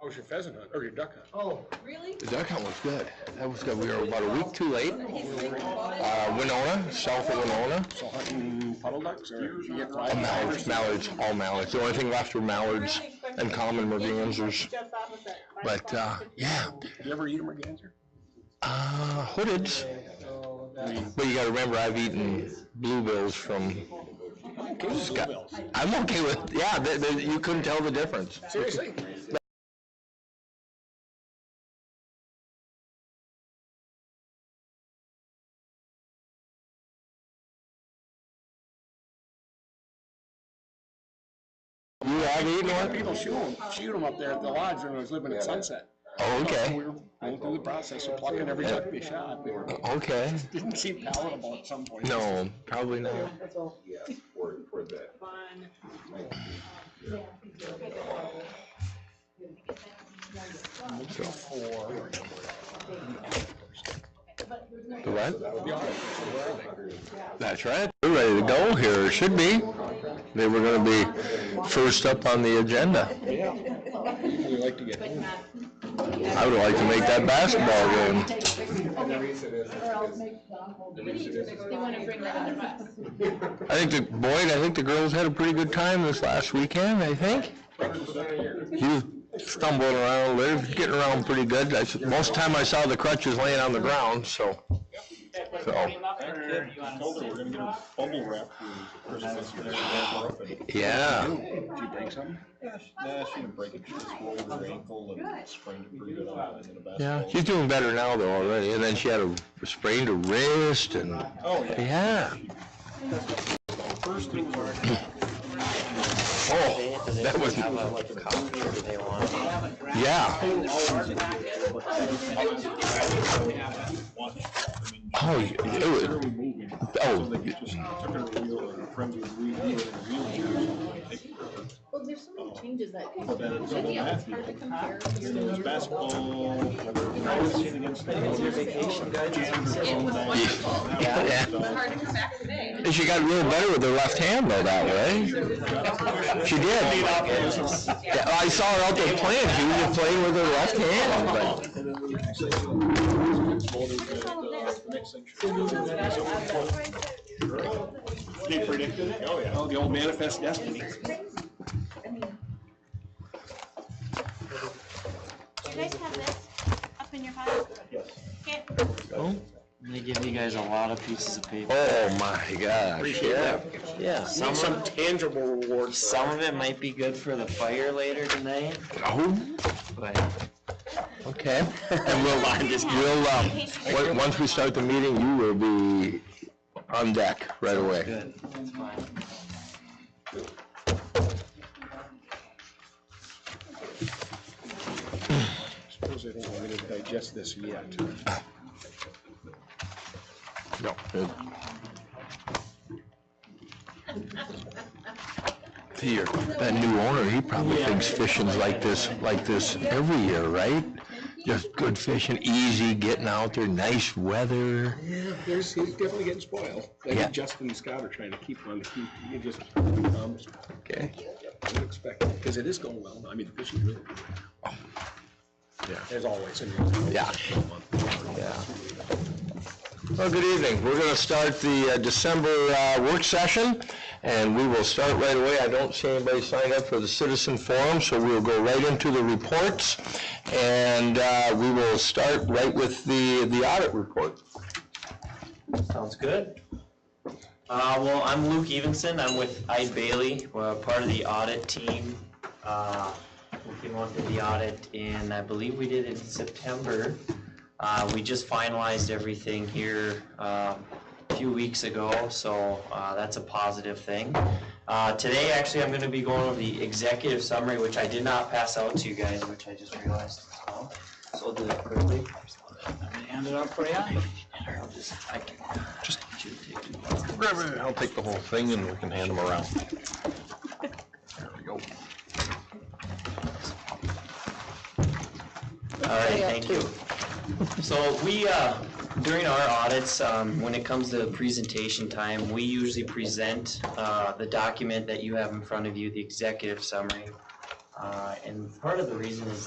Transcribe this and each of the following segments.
How was your pheasant hunt, or your duck hunt? Oh, really? The duck hunt was good. That was good. We were about a week too late. Winona, south of Winona. So hunting puddle ducks, or you get fly? Mallards, all mallards. The only thing left were mallards and common mergansers. But, yeah. You ever eat a merganser? Hoodeds. But you gotta remember, I've eaten bluebills from Scott. I'm okay with, yeah, you couldn't tell the difference. Seriously? You have eaten one? People shoot them up there at the lodge when I was living at Sunset. Oh, okay. We were going through the process of plucking every duck we shot. Okay. Didn't seem palatable at some point. No, probably not. Yeah, for that. The what? That's right. We're ready to go here. Should be. They were going to be first up on the agenda. Yeah. We like to get in. I would like to make that basketball game. They want to bring that on the bus. I think the girls had a pretty good time this last weekend, I think. He was stumbling around, they're getting around pretty good. Most of the time I saw the crutches laying on the ground, so. Yeah. Did you break something? No, she didn't break it. She just rolled her ankle and sprained it pretty good on the basketball. Yeah, she's doing better now though already. And then she had a sprained her wrist and. Oh, yeah. First thing was Oh, that was. Yeah. Oh, it Well, there's so many changes that can But then it's it's hard to Matthew. compare. It was basketball, against Your vacation, guys? It was wonderful. Yeah. It's hard to come back today. And she got real better with her left hand though that way. She did. Yeah, I saw her out there playing. She was just playing with her left hand. But. They predicted it? Oh, yeah. Oh, the old manifest destiny. Do you guys have this up in your file? Yes. Okay. Oh. They give you guys a lot of pieces of paper. Oh my gosh. Appreciate that. Yeah, Some tangible rewards. some of it might be good for the fire later tonight, Oh. but Okay. And once we start the meeting, you will be on deck right away. good, that's fine. I suppose I don't want me to digest this yet. No. Here, that new owner, he probably thinks fishing's like this every year, right? Just good fishing, easy, getting out there, nice weather. Yeah, he's definitely getting spoiled. I Yeah. think Justin and Scott are trying to keep on the keep. You just, Okay. I would expect it, because it is going well. I mean, the fishing's really good. Yeah. As always. Yeah. Yeah. Well, good evening. We're going to start the December work session, and we will start right away. I don't see anybody signed up for the citizen forum, so we'll go right into the reports, and we will start right with the audit report. Sounds good. Well, I'm Luke Evenson. I'm with Eide Bailey. We're part of the audit team. We came up with the audit in, I believe we did it in September. We just finalized everything here a few weeks ago, so that's a positive thing. Today, actually, I'm going to be going over the executive summary, which I did not pass out to you guys, which I just realized as well. So I'll do that quickly. I'm gonna hand it out for you. I'll take the whole thing, and we can hand them around. There we go. All right, thank you. So we, during our audits, when it comes to presentation time, we usually present the document that you have in front of you, the executive summary. And part of the reason is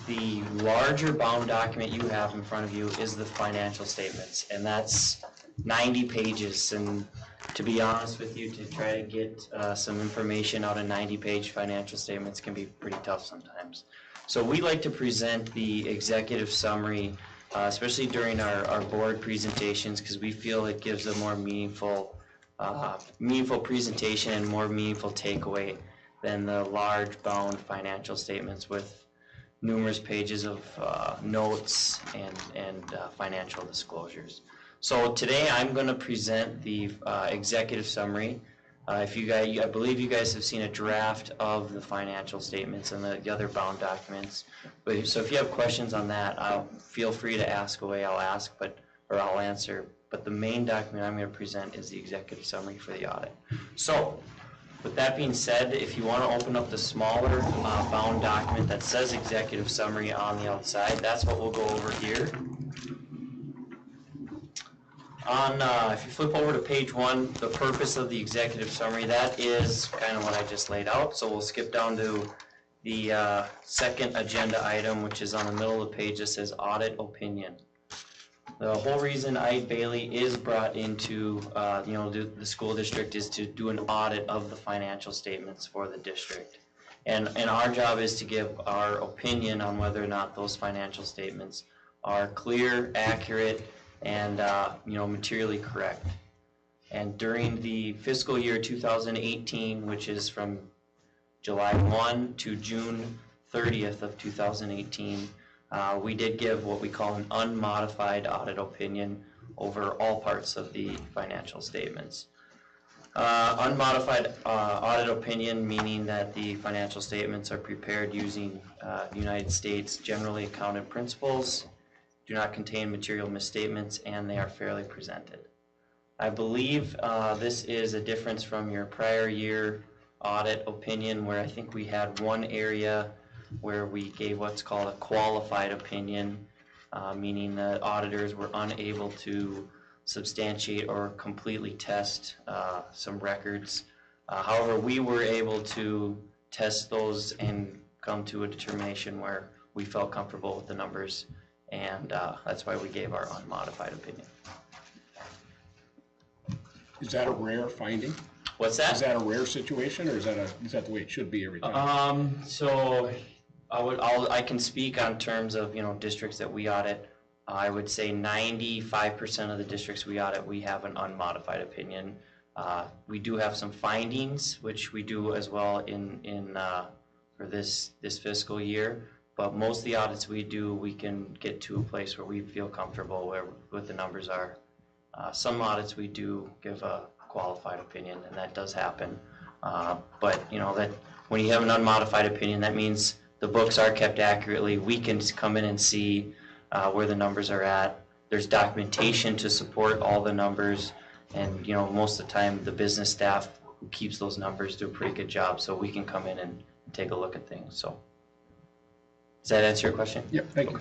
the larger bound document you have in front of you is the financial statements, and that's 90 pages. And to be honest with you, to try to get some information out of 90-page financial statements can be pretty tough sometimes. So we like to present the executive summary, especially during our board presentations, because we feel it gives a more meaningful presentation and more meaningful takeaway than the large bound financial statements with numerous pages of notes and financial disclosures. So today I'm going to present the executive summary. If you guys, I believe you guys have seen a draft of the financial statements and the other bound documents. So if you have questions on that, feel free to ask away. I'll answer. But the main document I'm going to present is the executive summary for the audit. So with that being said, if you want to open up the smaller bound document that says executive summary on the outside, that's what we'll go over here. If you flip over to page 1, the purpose of the executive summary, that is kind of what I just laid out. So we'll skip down to the second agenda item, which is on the middle of the page that says Audit Opinion. The whole reason Bailey is brought into the school district is to do an audit of the financial statements for the district. And our job is to give our opinion on whether or not those financial statements are clear, accurate, and materially correct. And during the fiscal year 2018, which is from July 1 to June 30th of 2018, we did give what we call an unmodified audit opinion over all parts of the financial statements. Unmodified audit opinion meaning that the financial statements are prepared using United States generally accounted principles, do not contain material misstatements, and they are fairly presented. I believe this is a difference from your prior year audit opinion, where I think we had one area where we gave what's called a qualified opinion, meaning that auditors were unable to substantiate or completely test some records. However, we were able to test those and come to a determination where we felt comfortable with the numbers, and that's why we gave our unmodified opinion. Is that a rare finding? What's that? Is that a rare situation, or is that the way it should be every time? So I can speak on terms of districts that we audit. I would say 95% of the districts we audit, we have an unmodified opinion. We do have some findings, which we do as well for this fiscal year. But most of the audits we do, we can get to a place where we feel comfortable what the numbers are. Some audits we do give a qualified opinion, and that does happen. But that when you have an unmodified opinion, that means the books are kept accurately. We can come in and see where the numbers are at. There's documentation to support all the numbers, and most of the time the business staff who keeps those numbers do a pretty good job, so we can come in and take a look at things. So does that answer your question? Yep, thank you.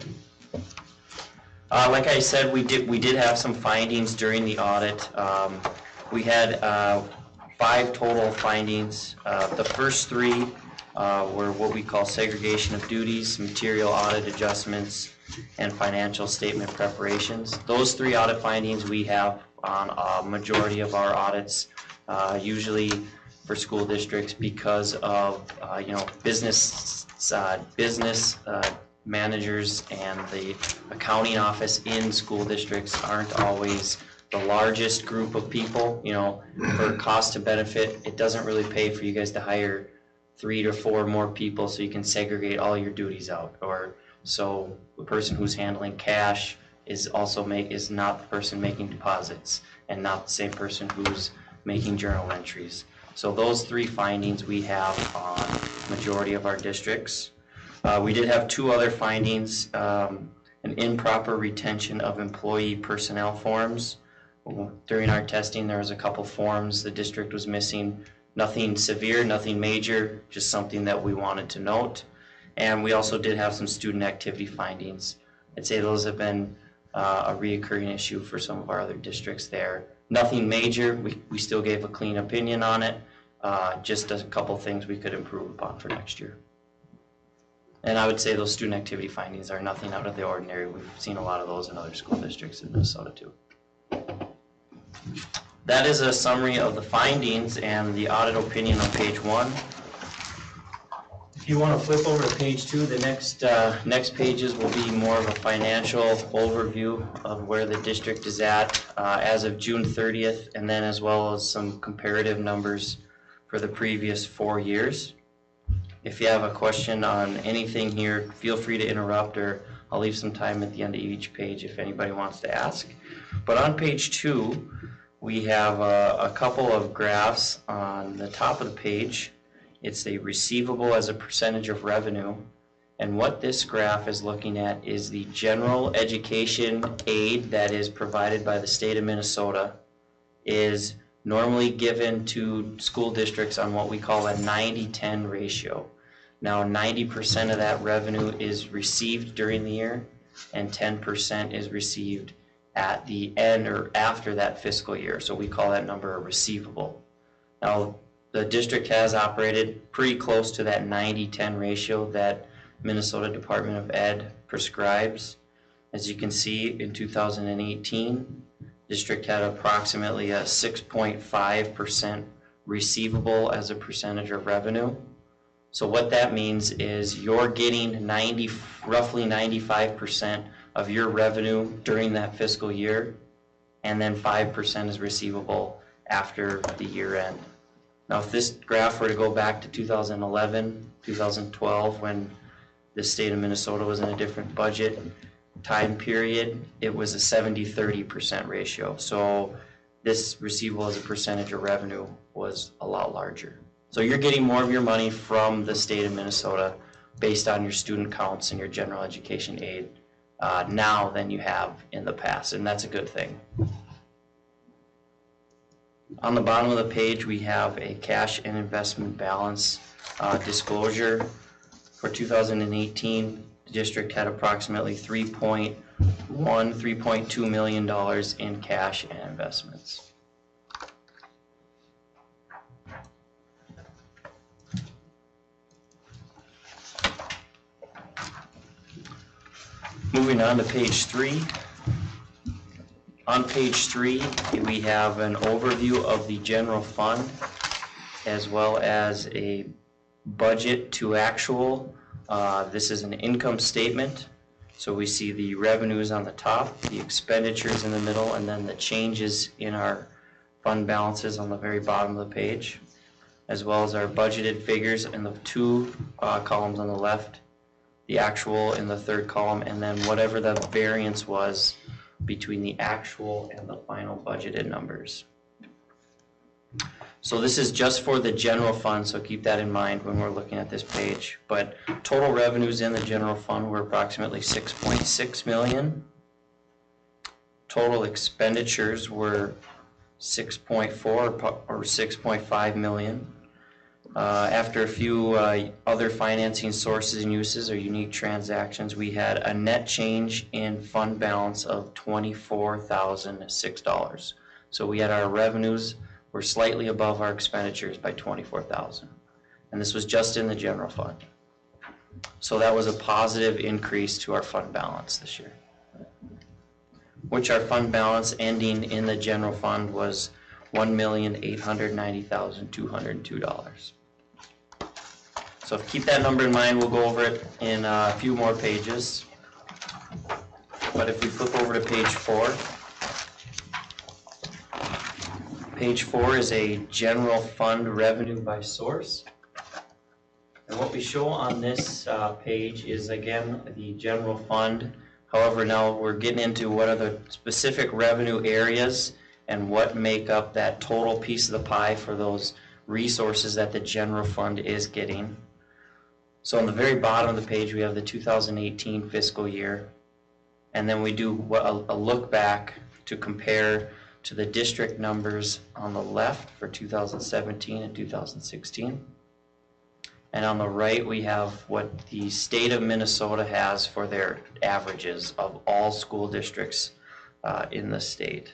Like I said, we did have some findings during the audit. We had 5 total findings. The first 3 were what we call segregation of duties, material audit adjustments, and financial statement preparations. Those 3 audit findings we have on a majority of our audits, usually for school districts, because of business managers and the accounting office in school districts aren't always the largest group of people. For cost to benefit, it doesn't really pay for you guys to hire 3 to 4 more people so you can segregate all your duties out. Or so the person who's handling cash is not the person making deposits, and not the same person who's making journal entries. So those 3 findings we have on majority of our districts. We did have 2 other findings, an improper retention of employee personnel forms. During our testing, there was a couple forms the district was missing. Nothing severe, nothing major, just something that we wanted to note. And we also did have some student activity findings. I'd say those have been a reoccurring issue for some of our other districts there. Nothing major, we still gave a clean opinion on it. just a couple things we could improve upon for next year. And I would say those student activity findings are nothing out of the ordinary. We've seen a lot of those in other school districts in Minnesota too. That is a summary of the findings and the audit opinion on page 1. If you want to flip over to page 2, the next pages will be more of a financial overview of where the district is at as of June 30th, and then as well as some comparative numbers for the previous 4 years. If you have a question on anything here, feel free to interrupt, or I'll leave some time at the end of each page if anybody wants to ask. But on page 2, we have a couple of graphs on the top of the page. It's a receivable as a percentage of revenue. And what this graph is looking at is the general education aid that is provided by the state of Minnesota is normally given to school districts on what we call a 90-10 ratio. Now 90% of that revenue is received during the year and 10% is received at the end or after that fiscal year. So we call that number a receivable. Now the district has operated pretty close to that 90-10 ratio that Minnesota Department of Ed prescribes. As you can see, in 2018, district had approximately a 6.5% receivable as a percentage of revenue. So what that means is you're getting roughly 95% of your revenue during that fiscal year, and then 5% is receivable after the year end. Now if this graph were to go back to 2011, 2012, when the state of Minnesota was in a different budget time period, it was a 70-30% ratio. So this receivable as a percentage of revenue was a lot larger. So you're getting more of your money from the state of Minnesota based on your student counts and your general education aid now than you have in the past, and that's a good thing. On the bottom of the page, we have a cash and investment balance disclosure. For 2018, the district had approximately $3.2 million in cash and investments. Moving on to page 3. On page 3, we have an overview of the general fund as well as a budget to actual. This is an income statement. So we see the revenues on the top, the expenditures in the middle, and then the changes in our fund balances on the very bottom of the page, as well as our budgeted figures in the 2 columns on the left, the actual in the 3rd column, and then whatever the variance was between the actual and the final budgeted numbers. So this is just for the general fund, so keep that in mind when we're looking at this page. But total revenues in the general fund were approximately $6.6 million. Total expenditures were $6.4 or $6.5 million. After a few other financing sources and uses or unique transactions, we had a net change in fund balance of $24,006. So we had our revenues were slightly above our expenditures by $24,000. And this was just in the general fund. So that was a positive increase to our fund balance this year, which our fund balance ending in the general fund was $1,890,202. So keep that number in mind. We'll go over it in a few more pages. But if we flip over to page 4, page 4 is a general fund revenue by source. And what we show on this page is, again, the general fund. However, now we're getting into what are the specific revenue areas and what make up that total piece of the pie for those resources that the general fund is getting. So on the very bottom of the page, we have the 2018 fiscal year, and then we do a look back to compare to the district numbers on the left for 2017 and 2016. And on the right, we have what the state of Minnesota has for their averages of all school districts in the state.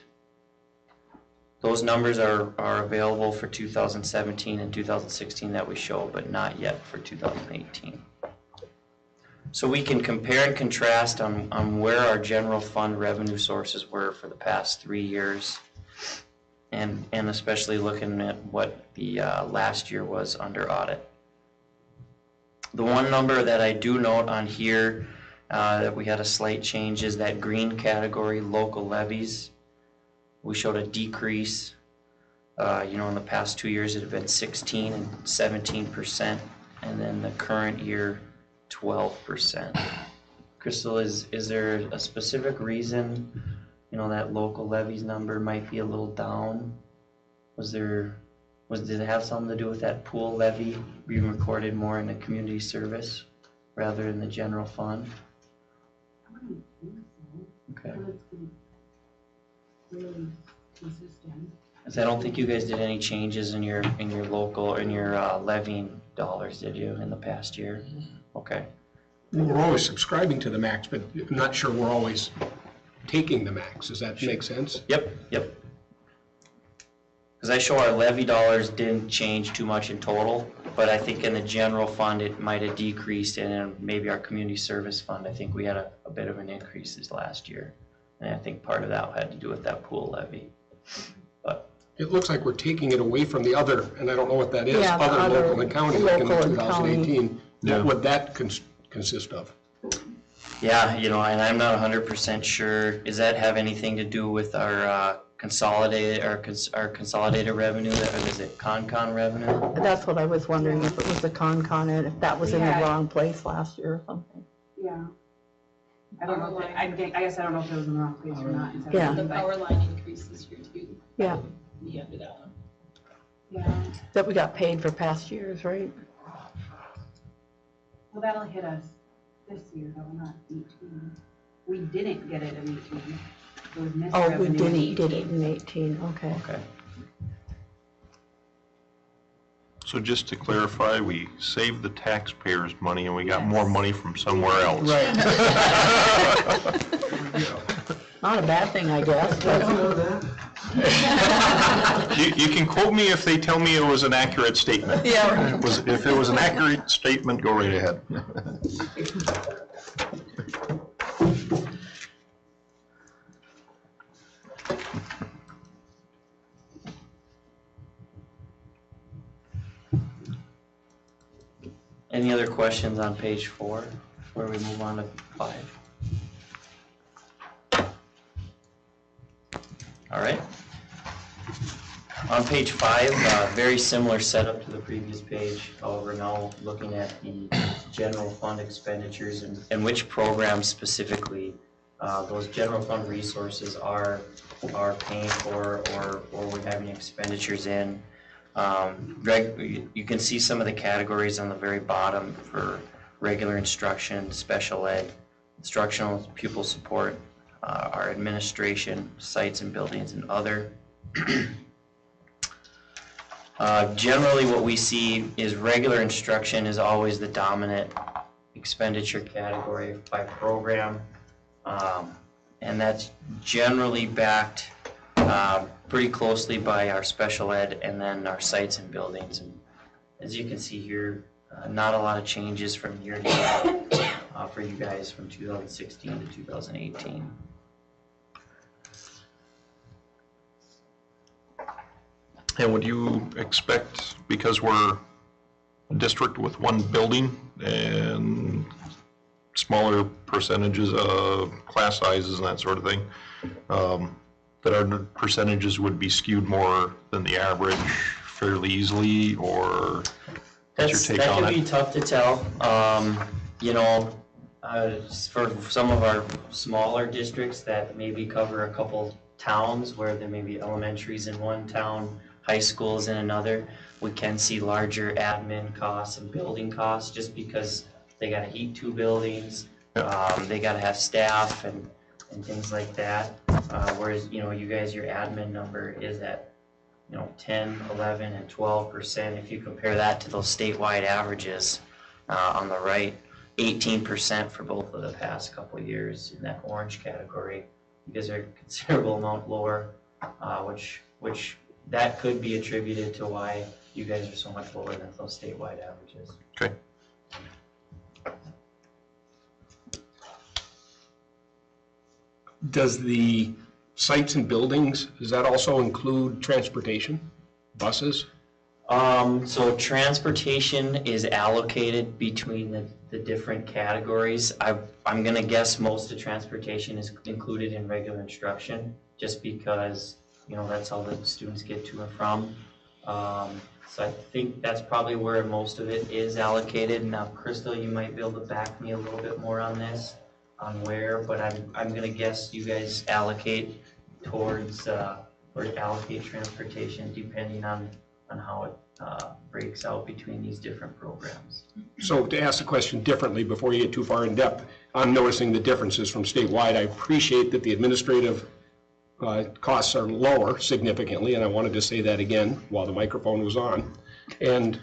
Those numbers are available for 2017 and 2016 that we show, but not yet for 2018. So we can compare and contrast on where our general fund revenue sources were for the past 3 years, and especially looking at what the last year was under audit. The one number that I do note on here that we had a slight change is that green category, local levies. We showed a decrease. In the past 2 years it had been 16 and 17%, and then the current year 12%. Crystal, is there a specific reason, that local levies number might be a little down? Did it have something to do with that pool levy being recorded more in the community service rather than the general fund? I wouldn't think so. Okay. Well, it's been really consistent. Because I don't think you guys did any changes in your local, in your levying dollars, did you, in the past year? Okay. We're always subscribing to the max, but I'm not sure we're always taking the max. Does that make sense? Yep. Because I show our levy dollars didn't change too much in total, but I think in the general fund it might have decreased, and then maybe our community service fund, I think we had a bit of an increase this last year. And I think part of that had to do with that pool levy. But It looks like we're taking it away from the other, and I don't know what that is, Yeah, the other other local and county, like in local and county. 2018. What would that consist of? yeah, and I'm not 100% sure. Does that have anything to do with our consolidated, our consolidated revenue, or is it con revenue? That's what I was wondering, if it was the con and if that was in the Yeah. wrong place last year or something. Yeah. I don't know, I guess I don't know if it was in the wrong place or not. Yeah. The power line increase this year too. Yeah. Be under that one. Yeah, That we got paid for past years, right? well, that'll hit us this year though, not 18. We didn't get it in 18. It was missed Oh, we revenue in didn't 18. get it in 18, okay. Okay. So just to clarify, we saved the taxpayers' money and we got Yes. more money from somewhere else. Right. Not a bad thing, I guess. You can quote me if they tell me it was an accurate statement. Yeah. If it was an accurate statement, go right ahead. Any other questions on page 4 before we move on to 5? All right. On page 5, very similar setup to the previous page. However, now looking at the general fund expenditures and which programs specifically those general fund resources are paying for or we're having expenditures in. Greg, you can see some of the categories on the very bottom for regular instruction, special ed, instructional pupil support, our administration, sites and buildings, and other. Generally what we see is regular instruction is always the dominant expenditure category by program, and that's generally backed pretty closely by our special ed and then our sites and buildings. And as you can see here, not a lot of changes from year to year for you guys from 2016 to 2018. And would you expect, because we're a district with one building and smaller percentages of class sizes and that sort of thing, that our percentages would be skewed more than the average fairly easily, or what's your take on That it? could be tough to tell. For some of our smaller districts that maybe cover a couple towns where there may be elementaries in one town, high schools in another, we can see larger admin costs and building costs just because they gotta heat 2 buildings, they gotta have staff and things like that. Whereas, you guys, your admin number is at, 10, 11, and 12%. If you compare that to those statewide averages on the right, 18% for both of the past couple of years in that orange category. You guys are a considerable amount lower, which that could be attributed to why you guys are so much lower than those statewide averages. Okay. Does the sites and buildings, does that also include transportation, buses? So transportation is allocated between the different categories. I'm gonna guess most of transportation is included in regular instruction, just because, you know, that's all the students get to and from. So I think that's probably where most of it is allocated. Now, Crystal, you might be able to back me a little bit more on this, on where, but I'm gonna guess you guys allocate towards, or allocate transportation depending on how it breaks out between these different programs. So to ask the question differently before you get too far in depth, I'm noticing the differences from statewide. I appreciate that the administrative costs are lower significantly, and I wanted to say that again while the microphone was on. And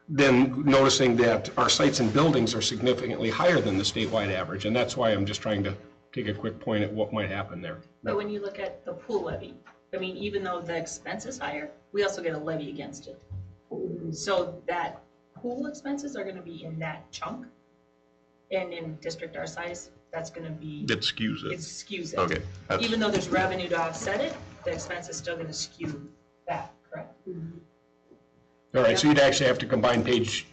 then noticing that our sites and buildings are significantly higher than the statewide average, and that's why I'm just trying to take a quick point at what might happen there. But when you look at the pool levy, I mean, even though the expense is higher, we also get a levy against it. So that pool expenses are gonna be in that chunk. And in district our size, that's gonna be, It skews it it. skews it. Okay. that's- Even though there's revenue to offset it, the expense is still gonna skew that, correct? All right, so you'd actually have to combine page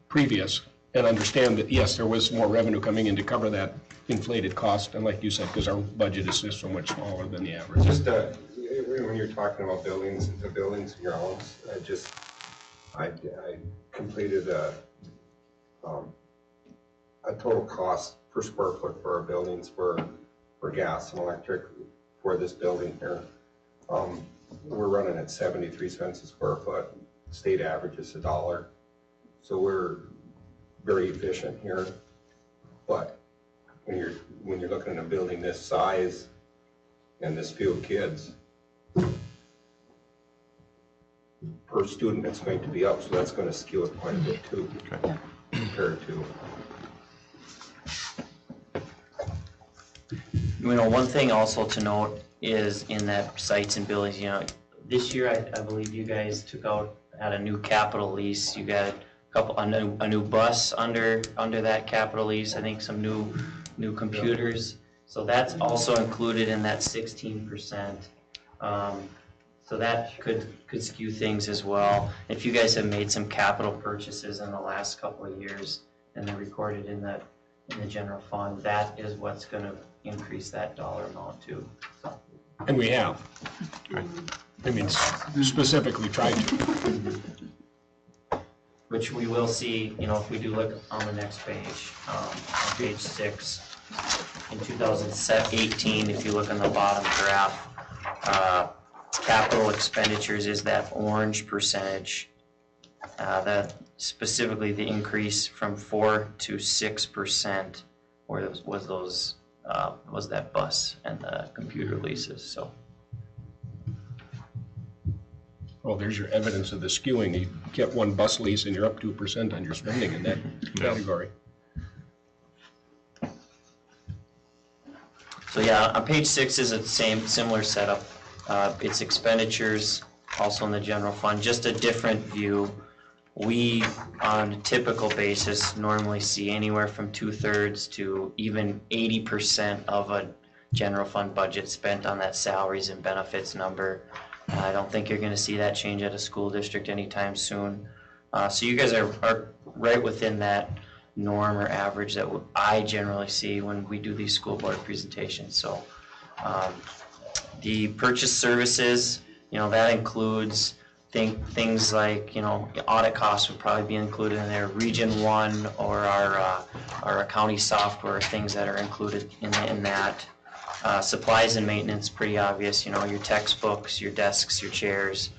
previous and understand that, yes, there was more revenue coming in to cover that inflated cost, and like you said, because our budget is just so much smaller than the average. Just, when you're talking about buildings, the buildings and grounds, I completed a total cost per square foot for our buildings for gas and electric for this building here. We're running at 73 cents a square foot. State average is $1. So we're very efficient here. But when you're looking at a building this size and this few kids, per student it's going to be up, so that's going to skew it quite a bit too, compared to. You know, one thing also to note is in that sites and buildings, you know, this year I believe you guys had a new capital lease. You got a new bus under that capital lease. I think some new computers. So that's also included in that 16%. So that could skew things as well. If you guys have made some capital purchases in the last couple of years and they're recorded in the general fund, that is what's going to increase that dollar amount too. And we have. I mean, specifically tried to. Which we will see, you know, if we do look on the next page, on page 6, in 2018, if you look on the bottom graph, capital expenditures is that orange percentage. That specifically the increase from 4 to 6% was that bus and the computer leases. So. Well, there's your evidence of the skewing. You get one bus lease and you're up 2% on your spending in that category. So yeah, on page 6 is a similar setup. It's expenditures, also in the general fund, just a different view. We, on a typical basis, normally see anywhere from 2/3 to even 80% of a general fund budget spent on that salaries and benefits number. I don't think you're going to see that change at a school district anytime soon. So you guys are right within that norm or average that I generally see when we do these school board presentations. So the purchase services, you know, that includes things like, you know, audit costs would probably be included in there, Region 1 or our accounting software, things that are included in that. Supplies and maintenance, pretty obvious, you know, your textbooks, your desks, your chairs,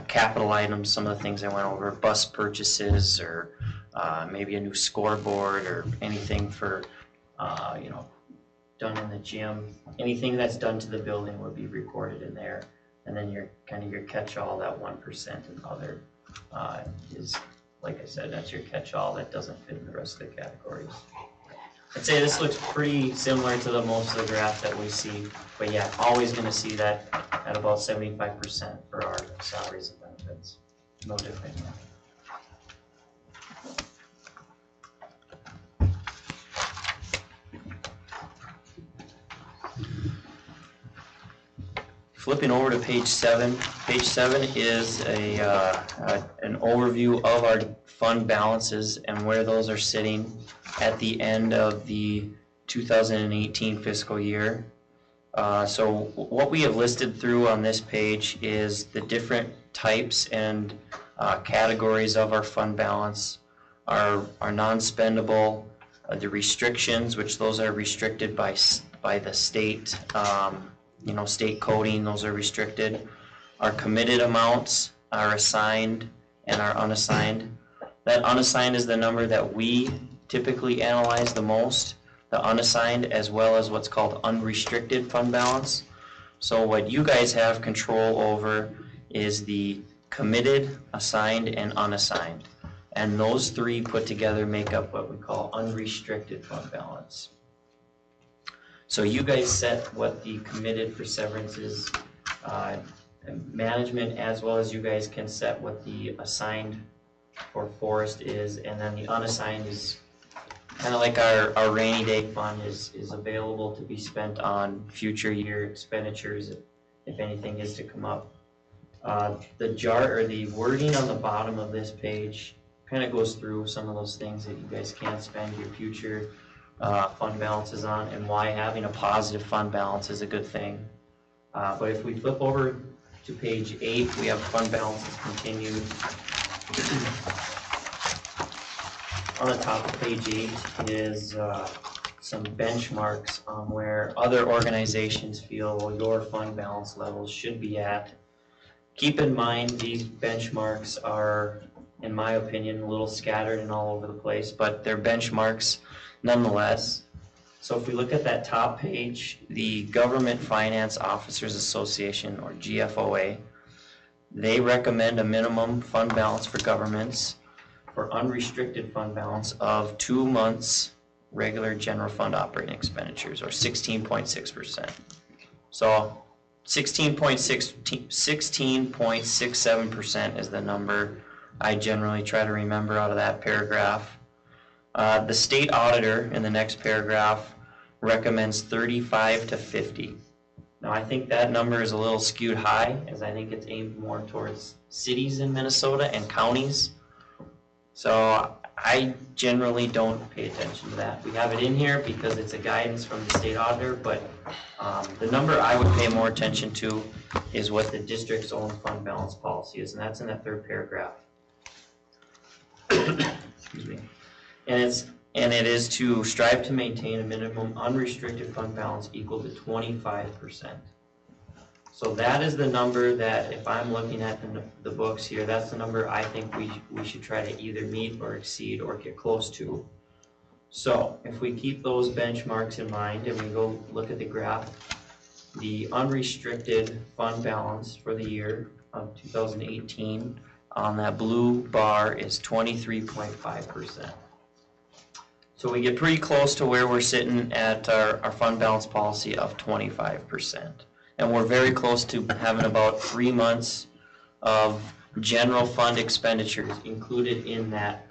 capital items, some of the things I went over, bus purchases, or maybe a new scoreboard, or anything for, you know, done in the gym. Anything that's done to the building would be recorded in there. And then your catch-all, that 1% and other is, like I said, that's your catch-all that doesn't fit in the rest of the categories. I'd say this looks pretty similar to most of the graph that we see, but yeah, always going to see that at about 75% for our salaries and benefits. No different. Flipping over to page 7. Page 7 is an overview of our fund balances and where those are sitting at the end of the 2018 fiscal year. So what we have listed through on this page is the different types and categories of our fund balance, our non-spendable, the restrictions, which those are restricted by the state, state coding, those are restricted. Our committed amounts, our assigned, and our unassigned. That unassigned is the number that we typically analyze the most. The unassigned, as well as what's called unrestricted fund balance. So what you guys have control over is the committed, assigned, and unassigned. And those three put together make up what we call unrestricted fund balance. So you guys set what the committed for severance is, management, as well as you guys can set what the assigned for forest is, and then the unassigned is kind of like our rainy day fund is available to be spent on future year expenditures if anything is to come up. The wording on the bottom of this page kind of goes through some of those things that you guys can spend your future fund balances on and why having a positive fund balance is a good thing. But if we flip over to page 8, we have fund balances continued. On the top of page 8 is some benchmarks on where other organizations feel your fund balance levels should be at. Keep in mind these benchmarks are, in my opinion, a little scattered and all over the place, but they're benchmarks nonetheless. So if we look at that top page, the Government Finance Officers Association, or GFOA, they recommend a minimum fund balance for governments for unrestricted fund balance of 2 months regular general fund operating expenditures, or 16.6%. So 16.67% is the number I generally try to remember out of that paragraph. The state auditor in the next paragraph recommends 35 to 50. Now I think that number is a little skewed high, as I think it's aimed more towards cities in Minnesota and counties. So I generally don't pay attention to that. We have it in here because it's a guidance from the state auditor, but the number I would pay more attention to is what the district's own fund balance policy is, and that's in that third paragraph. Excuse me. And it is to strive to maintain a minimum unrestricted fund balance equal to 25%. So that is the number that, if I'm looking at the books here, that's the number I think we should try to either meet or exceed or get close to. So if we keep those benchmarks in mind and we go look at the graph, the unrestricted fund balance for the year of 2018 on that blue bar is 23.5%. So we get pretty close to where we're sitting at our fund balance policy of 25%. And we're very close to having about 3 months of general fund expenditures included in that,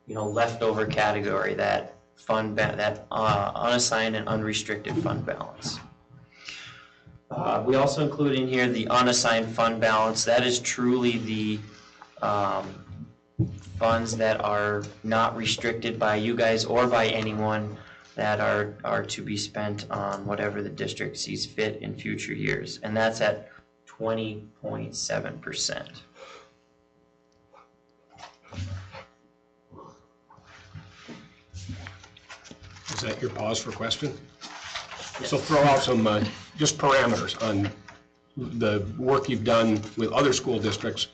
leftover category, that unassigned and unrestricted fund balance. We also include in here the unassigned fund balance. That is truly the funds that are not restricted by you guys or by anyone, that are to be spent on whatever the district sees fit in future years. And that's at 20.7%. Is that your pause for question? Yes. So throw out some just parameters on the work you've done with other school districts.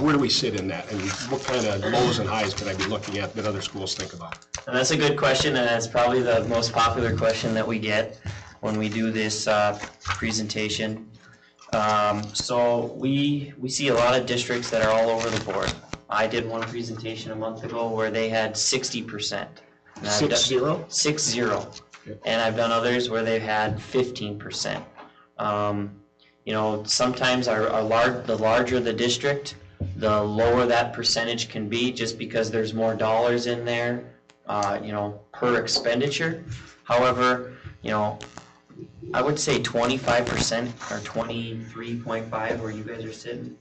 Where do we sit in that, and what kind of lows and highs can I be looking at that other schools think about? And that's a good question, and that's probably the most popular question that we get when we do this presentation. So we see a lot of districts that are all over the board. I did one presentation a month ago where they had 60%. 60? 60. And I've done others where they've had 15%. sometimes the larger the district, the lower that percentage can be, just because there's more dollars in there, per expenditure. However, I would say 25% or 23.5, where you guys are sitting,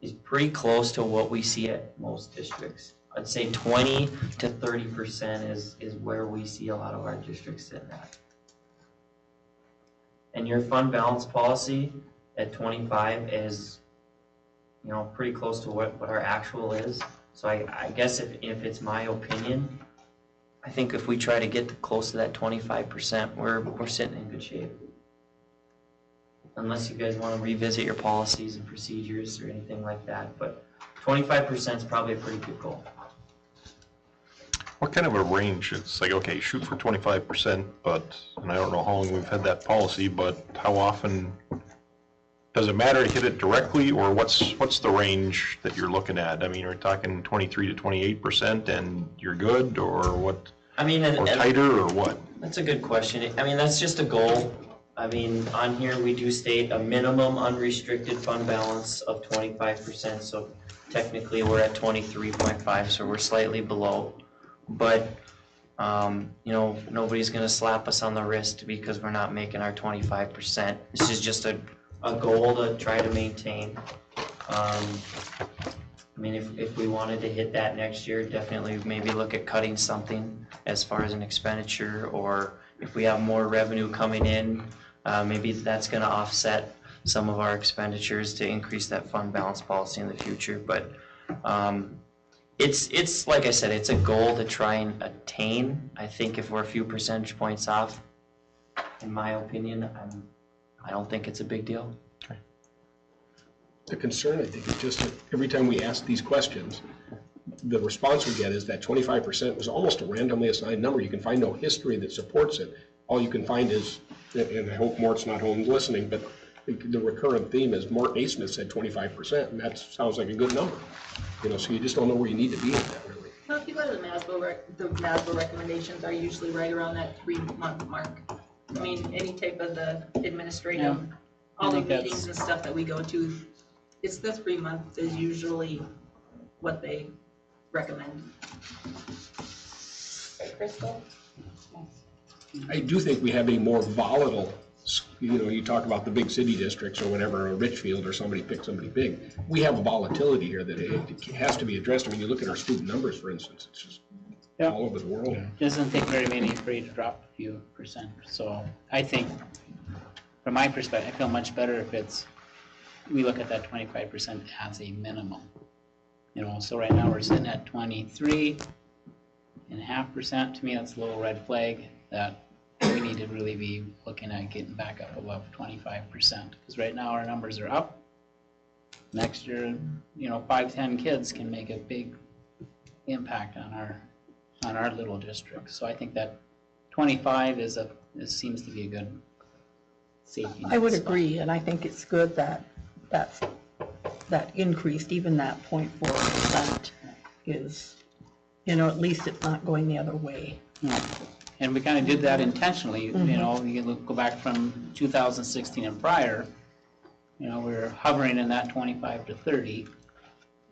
is pretty close to what we see at most districts. I'd say 20 to 30% is where we see a lot of our districts sitting at. And your fund balance policy at 25 is, pretty close to what our actual is. So I guess if it's my opinion, I think if we try to get close to that 25%, we're sitting in good shape. Unless you guys want to revisit your policies and procedures or anything like that, but 25% is probably a pretty good goal. What kind of a range? It's like, okay, shoot for 25%, and I don't know how long we've had that policy, but how often, does it matter to hit it directly, or what's the range that you're looking at? I mean, are we talking 23 to 28% and you're good, or what? I mean, or tighter, or what? That's a good question. I mean, that's just a goal. I mean, on here we do state a minimum unrestricted fund balance of 25%, so technically we're at 23.5, so we're slightly below. But, nobody's going to slap us on the wrist because we're not making our 25%. This is just a goal to try to maintain. I mean, if we wanted to hit that next year, definitely maybe look at cutting something as far as an expenditure, or if we have more revenue coming in, maybe that's going to offset some of our expenditures to increase that fund balance policy in the future. But it's like I said, it's a goal to try and attain. I think if we're a few percentage points off, in my opinion, I don't think it's a big deal. The concern, I think, is just that every time we ask these questions, the response we get is that 25% was almost a randomly assigned number. You can find no history that supports it. All you can find is, and I hope Mort's not home listening, but the recurrent theme is Mort Naismith said 25%, and that sounds like a good number. So you just don't know where you need to be in that, really. Well, if you go to the NASBO recommendations are usually right around that 3-month mark. I mean, any type of the administrative, all the meetings and stuff that we go to, it's the 3 month is usually what they recommend. Right, Crystal? I do think we have a more volatile, you talk about the big city districts or whatever, or Richfield or somebody pick somebody big. We have a volatility here that it has to be addressed. I mean, you look at our student numbers, for instance, it's just all over the world. Doesn't take very many for you to drop a few percent. So I think, from my perspective, I feel much better if we look at that 25% as a minimum. So right now we're sitting at 23.5%. To me, that's a little red flag that we need to really be looking at getting back up above 25%. Because right now our numbers are up. Next year, 5-10 kids can make a big impact on our little district. So I think that 25 seems to be a good safety net. I would agree, and I think it's good that increased, even that 0.4% is, at least it's not going the other way. Yeah. And we kind of did that intentionally. You can go back from 2016 and prior, we were hovering in that 25 to 30,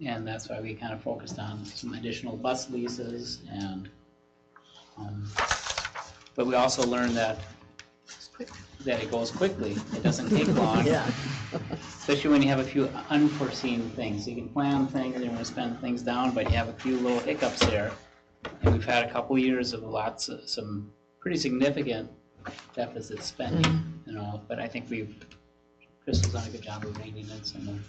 and that's why we kind of focused on some additional bus leases. And but we also learned that it goes quickly. It doesn't take long. Yeah. Especially when you have a few unforeseen things. You can plan things and you want to spend things down, but you have a few little hiccups there. And we've had a couple years of some pretty significant deficit spending, but I think Crystal's done a good job of reining in some of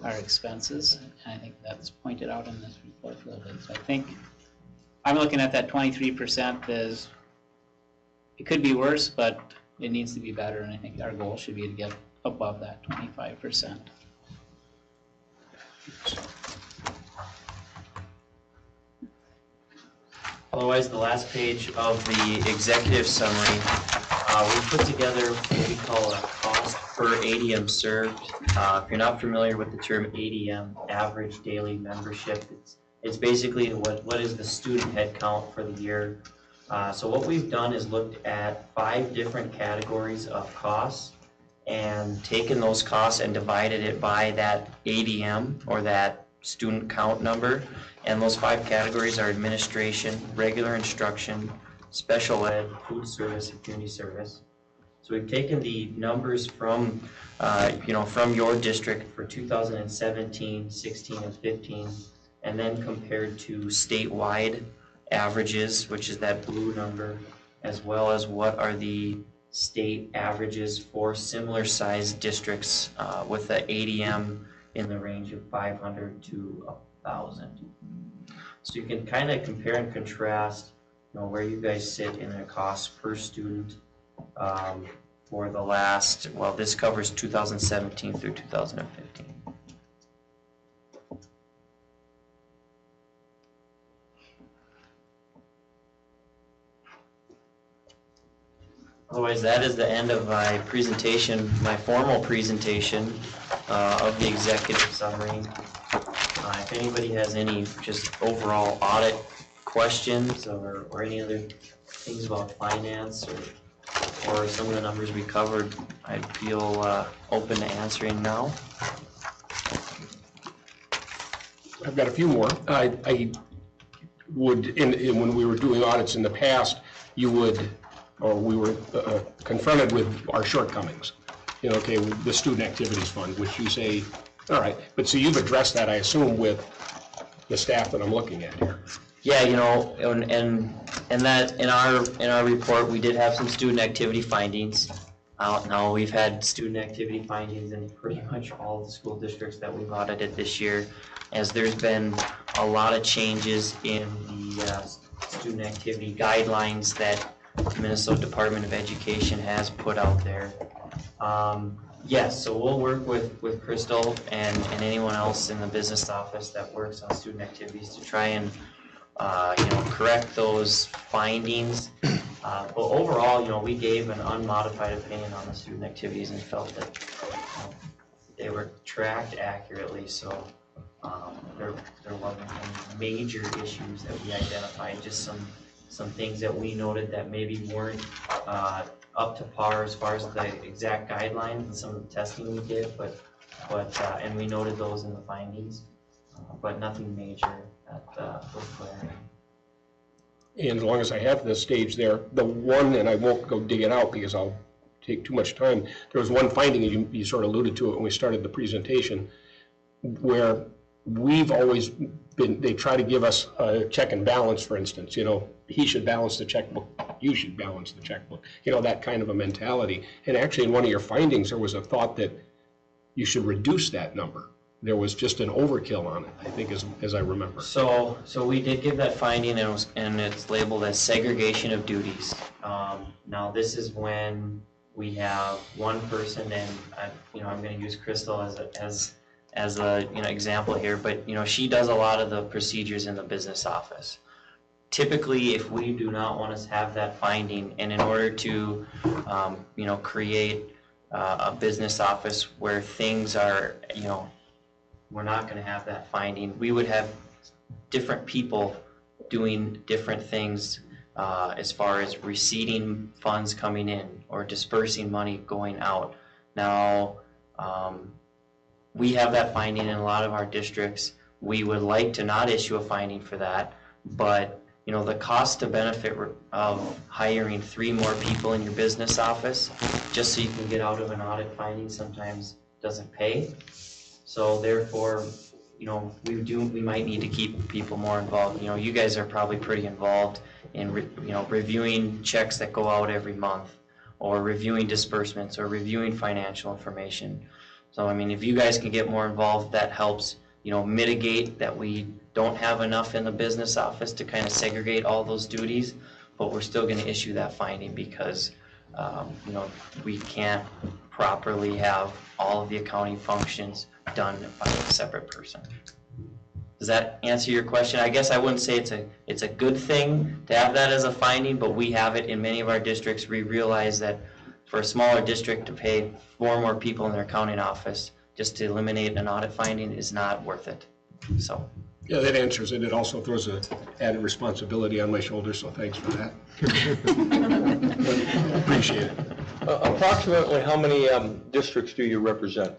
our expenses, and I think that's pointed out in this report a little bit. So I think I'm looking at that 23% as, it could be worse, but it needs to be better, and I think our goal should be to get above that 25%. Otherwise, the last page of the executive summary, we put together what we call a cost per ADM served. If you're not familiar with the term ADM, average daily membership, it's basically what is the student head count for the year. So what we've done is looked at 5 different categories of costs and taken those costs and divided it by that ADM, or that student count number. And those 5 categories are administration, regular instruction, special ed, food service, and community service. So we've taken the numbers from, from your district for 2017, 16, and 15, and then compared to statewide averages, which is that blue number, as well as what are the state averages for similar sized districts with the ADM in the range of 500 to 1,000. So you can kind of compare and contrast, where you guys sit in a cost per student for the last, well, this covers 2017 through 2015. Otherwise, that is the end of my presentation, my formal presentation of the executive summary. If anybody has any just overall audit questions or any other things about finance or some of the numbers we covered, I'd feel open to answering now. I've got a few more. I would, when we were doing audits in the past, you would, or we were confronted with our shortcomings. Okay, the student activities fund, which you say, all right, but so you've addressed that, I assume, with the staff that I'm looking at here. Yeah, and that in our report, we did have some student activity findings. Now we've had student activity findings in pretty much all of the school districts that we've audited this year, as there's been a lot of changes in the student activity guidelines that the Minnesota Department of Education has put out there. Yes, so we'll work with Crystal and anyone else in the business office that works on student activities to try and correct those findings. But overall, we gave an unmodified opinion on the student activities and felt that they were tracked accurately. So there wasn't any major issues that we identified, just some things that we noted that maybe weren't up to par as far as the exact guidelines and some of the testing we did, but and we noted those in the findings, but nothing major that was glaring. And as long as I have this stage there, the one, and I won't go dig it out because I'll take too much time, there was one finding, and you sort of alluded to it when we started the presentation, where we've always been, they try to give us a check and balance, for instance, he should balance the checkbook, you should balance the checkbook, that kind of a mentality. And actually in one of your findings, there was a thought that you should reduce that number. There was just an overkill on it, I think, as I remember. So we did give that finding, and it's labeled as segregation of duties. Now this is when we have one person, and I'm going to use Crystal as a example here, but she does a lot of the procedures in the business office. Typically, if we do not want to have that finding, and in order to create a business office where things are, we're not going to have that finding, we would have different people doing different things as far as receiving funds coming in or dispersing money going out. Now, we have that finding in a lot of our districts. We would like to not issue a finding for that, but the cost to benefit of hiring 3 more people in your business office just so you can get out of an audit finding sometimes doesn't pay. So therefore, we might need to keep people more involved. You guys are probably pretty involved in reviewing checks that go out every month, or reviewing disbursements, or reviewing financial information. So if you guys can get more involved, that helps mitigate that we don't have enough in the business office to kind of segregate all those duties, but we're still going to issue that finding because we can't properly have all of the accounting functions done by a separate person. Does that answer your question? I guess I wouldn't say it's a good thing to have that as a finding, but we have it in many of our districts. We realize that for a smaller district to pay 4 more people in their accounting office just to eliminate an audit finding is not worth it. So Yeah, that answers it. It also throws an added responsibility on my shoulders, so thanks for that. Appreciate it. Approximately how many districts do you represent?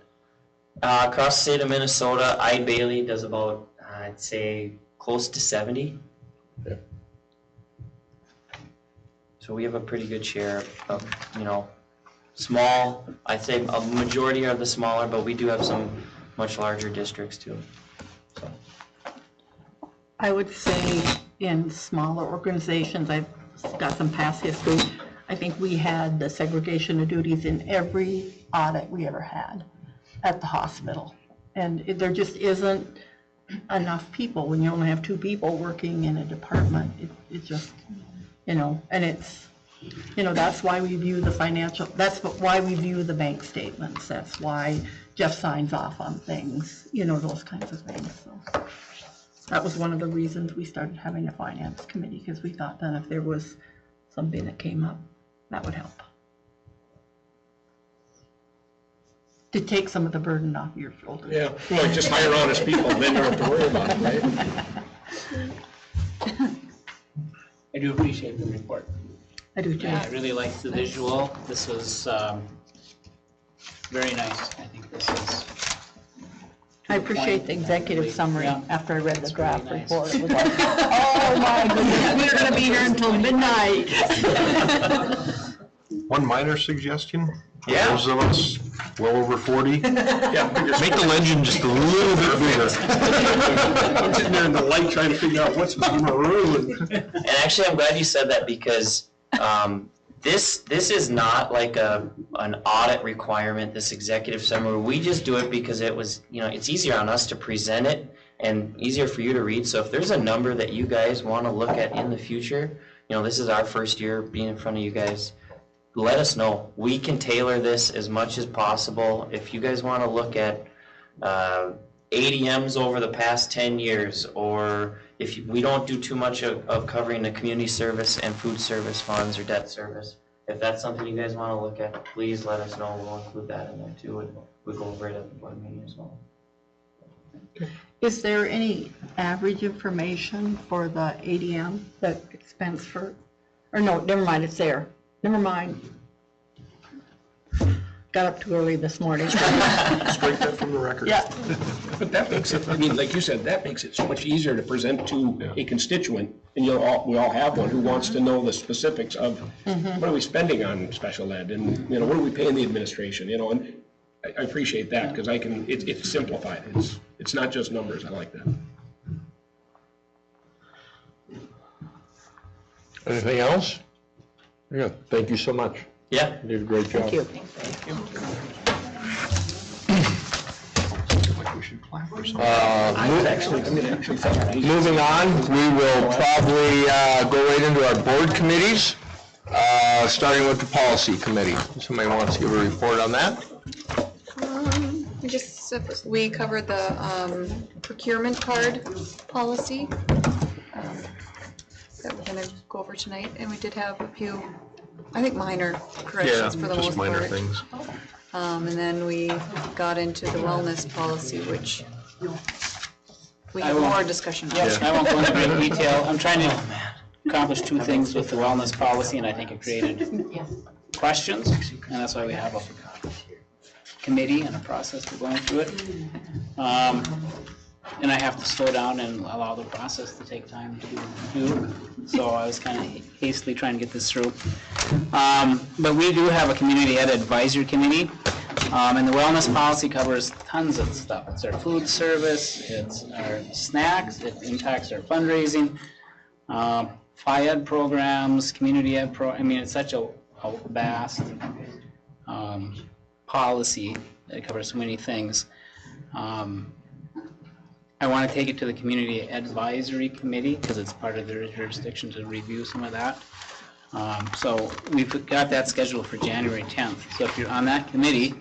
Across the state of Minnesota, Bailey does about, I'd say, close to 70. Yeah. So we have a pretty good share of, small. I'd say a majority are the smaller, but we do have some much larger districts too. So. I would say in smaller organizations, I've got some past history. I think we had the segregation of duties in every audit we ever had at the hospital. And there just isn't enough people. When you only have 2 people working in a department, it just, and it's, that's why we view the financial, that's why we view the bank statements. That's why Jeff signs off on things, those kinds of things. So that was one of the reasons we started having a finance committee, because we thought then if there was something that came up, that would help. To take some of the burden off your shoulders. Yeah, well, just hire honest people, then you don't have to worry about it, right? I do appreciate the report. I do too. Yeah, I really liked the visual. This was very nice. I think this is. I appreciate the executive summary Yeah. after I read the That's draft really nice. report. It was like, oh my goodness, we're gonna be here until midnight. One minor suggestion? For Yeah. those of us well over 40, Yeah, make the legend just a little bit bigger. I'm sitting there in the light trying to figure out what's maroon. And actually, I'm glad you said that because this is not like an audit requirement, this executive summary. We just do it because it was, it's easier on us to present it and easier for you to read. So if there's a number that you guys want to look at in the future, this is our first year being in front of you guys, let us know. We can tailor this as much as possible. If you guys want to look at ADMs over the past 10 years, or if we don't do too much of covering the community service and food service funds or debt service, if that's something you guys want to look at, please let us know. We'll include that in there too, and we'll go over it at the board meeting as well. Is there any average information for the ADM, the expense for, or no, never mind, it's there. Never mind. Got up too early this morning. Strike that from the record. Yeah. But that makes it, like you said, that makes it so much easier to present to a constituent, and we all have one who wants to know the specifics of what are we spending on special ed, and what are we paying the administration, and I appreciate that because it's simplified. It's not just numbers. I like that. Anything else? Yeah, thank you so much. Yeah. You did a great job. Thank you. Moving on, we will probably go right into our board committees, starting with the policy committee. Somebody wants to give a report on that? We covered the procurement card policy that we're going to go over tonight, and we did have a few, I think, minor corrections for the most part. Yeah, just minor things. And then we got into the wellness policy, which we have more discussion on. Yes, I won't go into great detail. I'm trying to accomplish 2 things with the wellness policy, and I think it created questions, and that's why we have a committee and a process for going through it. And I have to slow down and allow the process to take time to do. So I was kind of hastily trying to get this through. But we do have a community ed advisory committee. And the wellness policy covers tons of stuff. It's our food service, it's our snacks, it impacts our fundraising, FIED programs, community ed it's such a vast policy that covers so many things. I want to take it to the Community Advisory Committee because it's part of their jurisdiction to review some of that. So we've got that scheduled for January 10th. So if you're on that committee,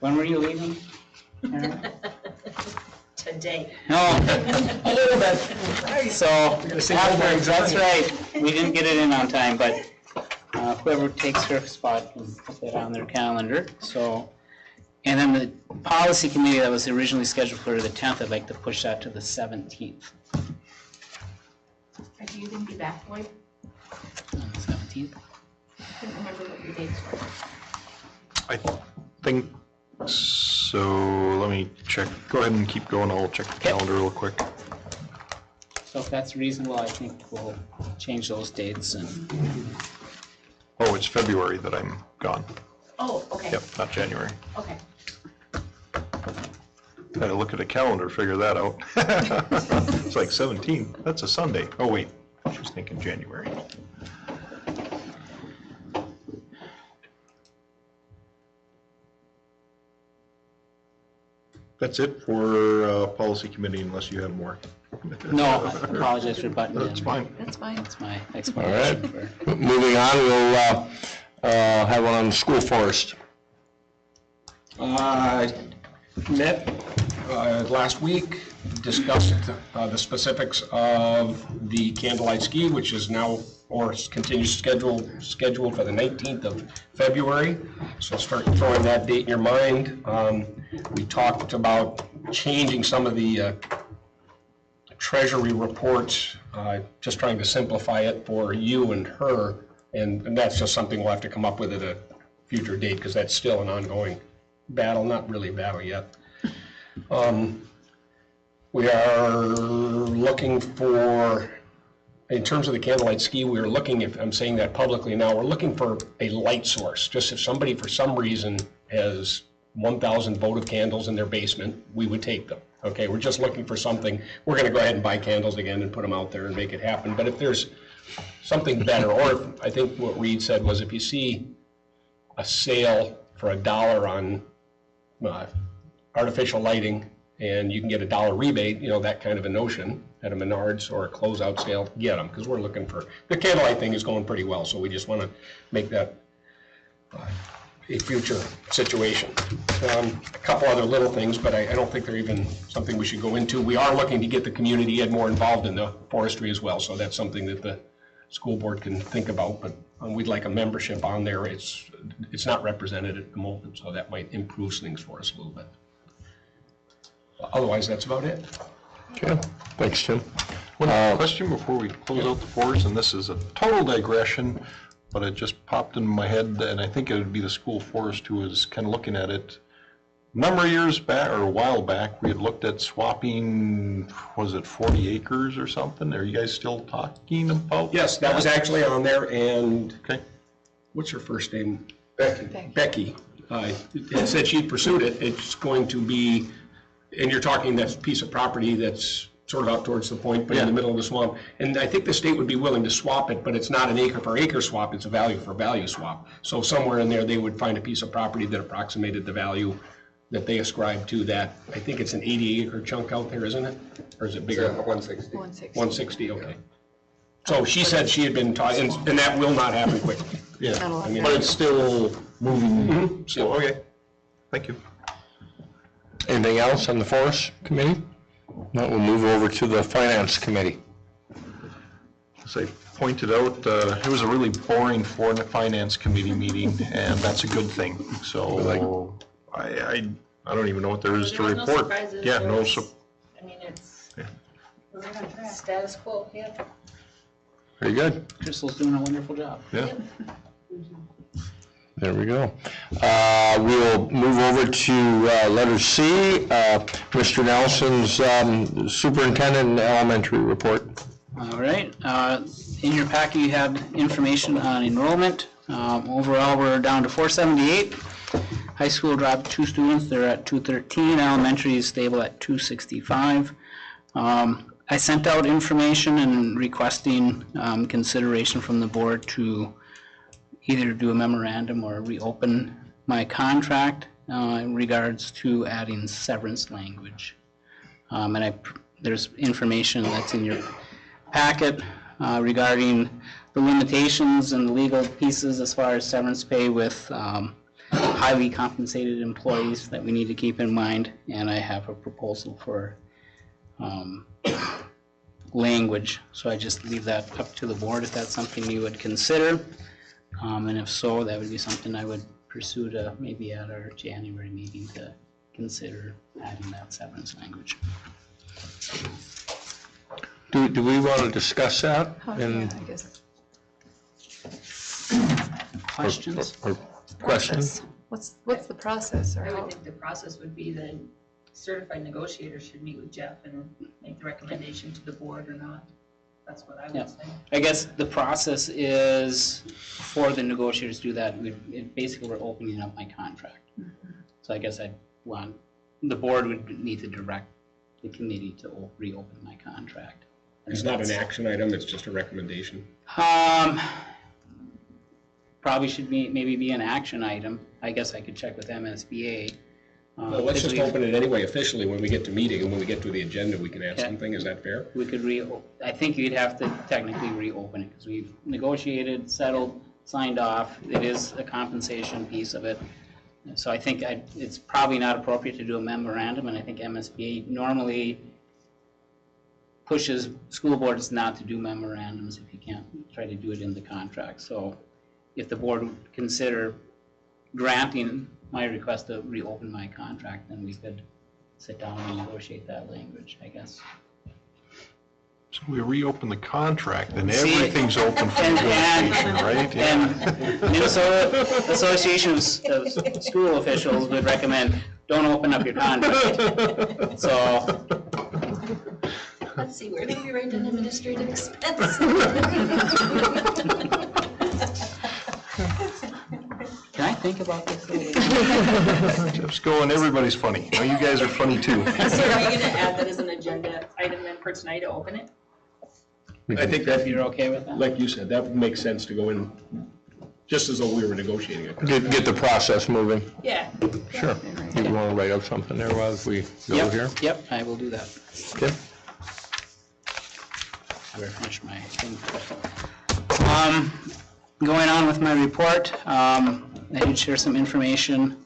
when were you leaving? Today. Oh, that's right. So that's right. We didn't get it in on time, but whoever takes her spot can put that on their calendar. So And then the policy committee that was originally scheduled for the 10th, I'd like to push that to the 17th. Do you think be back, Lloyd? On the 17th? I couldn't remember what your dates were. I think so. Let me check. Go ahead and keep going. I'll check the calendar real quick. So if that's reasonable, I think we'll change those dates and. Oh, it's February that I'm gone. Oh, okay. Yep, not January. Okay. Had to look at a calendar, figure that out. It's like 17. That's a Sunday. Oh, wait. She's thinking January. That's it for policy committee, unless you have more. No, I apologize for butting in. That's fine. That's fine. That's my All right. explanation for. Moving on, we'll have one on the school forest. Met last week, discussed the specifics of the candlelight ski, which is now, or continues scheduled for the 19th of February. So start throwing that date in your mind. We talked about changing some of the treasury reports, just trying to simplify it for you and her. And that's just something we'll have to come up with at a future date, because that's still an ongoing battle, not really a battle yet. We are looking for, in terms of the candlelight ski, we are looking, if I'm saying that publicly now, we're looking for a light source. Just if somebody for some reason has 1,000 votive candles in their basement, we would take them. Okay, we're just looking for something. We're going to go ahead and buy candles again and put them out there and make it happen. But if there's something better, or if, I think what Reed said was, if you see a sale for $1 on artificial lighting, and you can get a $1 rebate, you know, that kind of a notion at a Menards or a closeout sale, get them, because we're looking for, the candlelight thing is going pretty well, so we just want to make that a future situation. A couple other little things, but I don't think they're even something we should go into. We are looking to get the community ed more involved in the forestry as well, so that's something that the school board can think about, but we'd like a membership on there. It's not represented at the moment, so that might improve things for us a little bit. Otherwise, that's about it. Okay, thanks, Tim. One question before we close out the forest, and this is a total digression, but it just popped in my head, and I think it would be the school forest who was kind of looking at it. A number of years back, or a while back, we had looked at swapping, was it 40 acres or something? Are you guys still talking about? Yes, that was actually on there, and okay, what's her first name? Becky. Becky. Said she'd pursued it. It's going to be, and you're talking that piece of property that's sort of out towards the point, but in the middle of the swamp. And I think the state would be willing to swap it, but it's not an acre for acre swap, it's a value for value swap. So somewhere in there, they would find a piece of property that approximated the value that they ascribe to that. I think it's an 80-acre chunk out there, isn't it? Or is it bigger? 160. 160, okay. So she said she had been talking, and that will not happen quickly. yeah, Not a I mean, but it's still moving. Mhm. So, okay, thank you. Anything else on the forest committee? No, we'll move over to the finance committee. As I pointed out, it was a really boring finance committee meeting, and that's a good thing. So I don't even know what there is to There was no report. surprises. Yeah, There no, was- I mean, it's status quo, yeah. Very good. Crystal's doing a wonderful job. yeah. There we go. We'll move over to letter C, Mr. Nelson's superintendent elementary report. All right, in your packet you have information on enrollment. Overall, we're down to 478. High school dropped 2 students, they're at 213. Elementary is stable at 265. I sent out information and requesting consideration from the board to either do a memorandum or reopen my contract in regards to adding severance language. And there's information that's in your packet regarding the limitations and the legal pieces as far as severance pay with highly compensated employees that we need to keep in mind. And I have a proposal for language. So I just leave that up to the board if that's something you would consider. And if so, that would be something I would pursue to maybe at our January meeting to consider adding that severance language. Do we want to discuss that? Yeah, I guess. Questions? Or questions? What's the process, or I how? would think the process would be that certified negotiators should meet with Jeff and make the recommendation to the board or not. That's what I Yeah. would say. I guess the process is for the negotiators to do that. Basically, we're opening up my contract. So I guess the board would need to direct the committee to reopen my contract. It's not an action item, it's just a recommendation. Probably should maybe be an action item. I guess I could check with MSBA. Well, let's just because open it anyway officially when we get to meeting, and when we get to the agenda, we can add Yeah. something, is that fair? We could I think you'd have to technically reopen it, because we've negotiated, settled, signed off. It is a compensation piece of it. So I think it's probably not appropriate to do a memorandum, and I think MSBA normally pushes school boards not to do memorandums if you can't try to do it in the contract. So if the board would consider granting my request to reopen my contract, then we could sit down and negotiate that language, I guess. So we reopen the contract, then See? everything's open for negotiation, right? Yeah. And Minnesota Association of School Officials would recommend, don't open up your contract. So, Let's see, where did we write an administrative expense? can I think about this a little bit? Jeff's going, everybody's funny. Now you guys are funny too. So are we gonna add that as an agenda item then for tonight to open it? I think that, You're okay with that? like you said, that would make sense to go in, just as though we were negotiating it. Get the process moving. Yeah. Sure. You want to write up something there while we go Yep, here? Yep, I will do that. Okay. I better finish my thing. Going on with my report, I did share some information.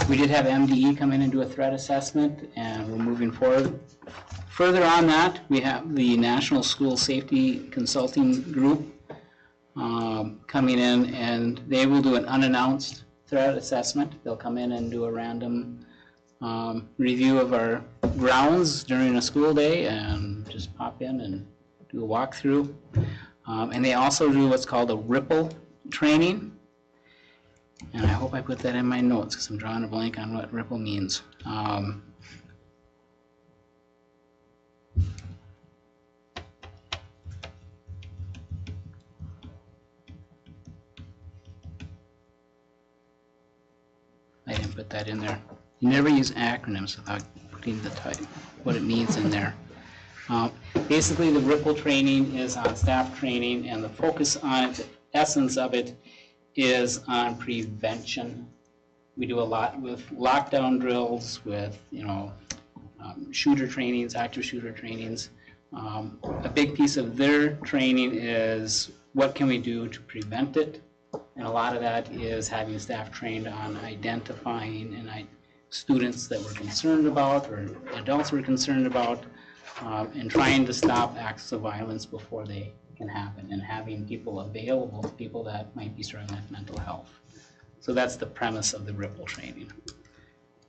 We did have MDE come in and do a threat assessment, and we're moving forward. Further on that, we have the National School Safety Consulting Group coming in, and they will do an unannounced threat assessment. They'll come in and do a random review of our grounds during a school day and just pop in and do a walkthrough. And they also do what's called a ripple training. And I hope I put that in my notes because I'm drawing a blank on what ripple means. I didn't put that in there. You never use acronyms without putting the type, what it means in there. Basically, the ripple training is on staff training, and the focus on it, the essence of it, is on prevention. We do a lot with lockdown drills, with shooter trainings, active shooter trainings. A big piece of their training is what can we do to prevent it, and a lot of that is having staff trained on identifying students that we're concerned about or adults we're concerned about, and trying to stop acts of violence before they can happen, and having people available to people that might be struggling with mental health. So that's the premise of the ripple training.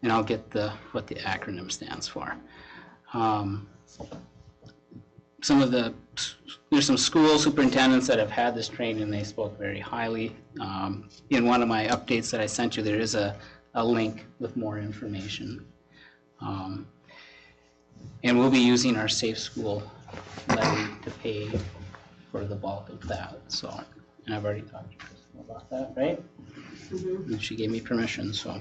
And I'll get what the acronym stands for. There's some school superintendents that have had this training, and they spoke very highly. In one of my updates that I sent you, there is a link with more information. And we'll be using our Safe School levy to pay for the bulk of that. So, and I've already talked to Crystal about that, right? Mm-hmm. And she gave me permission, so.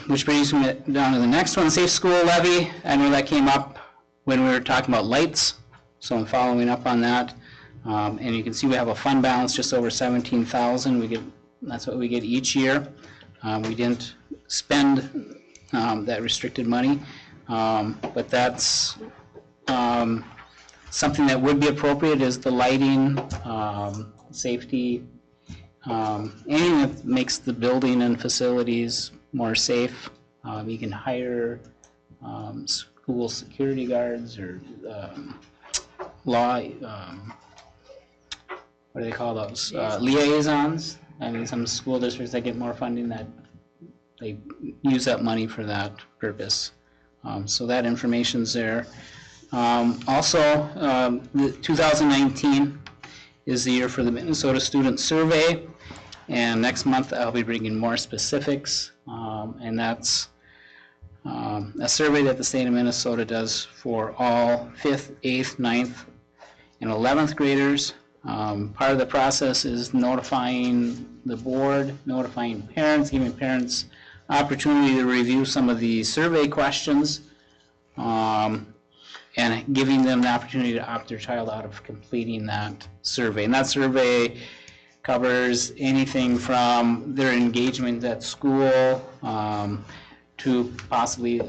Which brings me down to the next one, Safe School levy. I know that came up when we were talking about lights, so I'm following up on that. And you can see we have a fund balance just over $17,000. That's what we get each year. We didn't spend that restricted money, but that's something that would be appropriate is the lighting, safety, anything that makes the building and facilities more safe. You can hire school security guards or what do they call those? Liaisons I mean, some school districts that get more funding that they use that money for that purpose. So that information's there. Also, 2019 is the year for the Minnesota Student Survey, and next month I'll be bringing more specifics, and that's a survey that the state of Minnesota does for all 5th, 8th, 9th, and 11th graders. Part of the process is notifying the board, notifying parents, giving parents opportunity to review some of the survey questions, and giving them the opportunity to opt their child out of completing that survey. And that survey covers anything from their engagement at school to possibly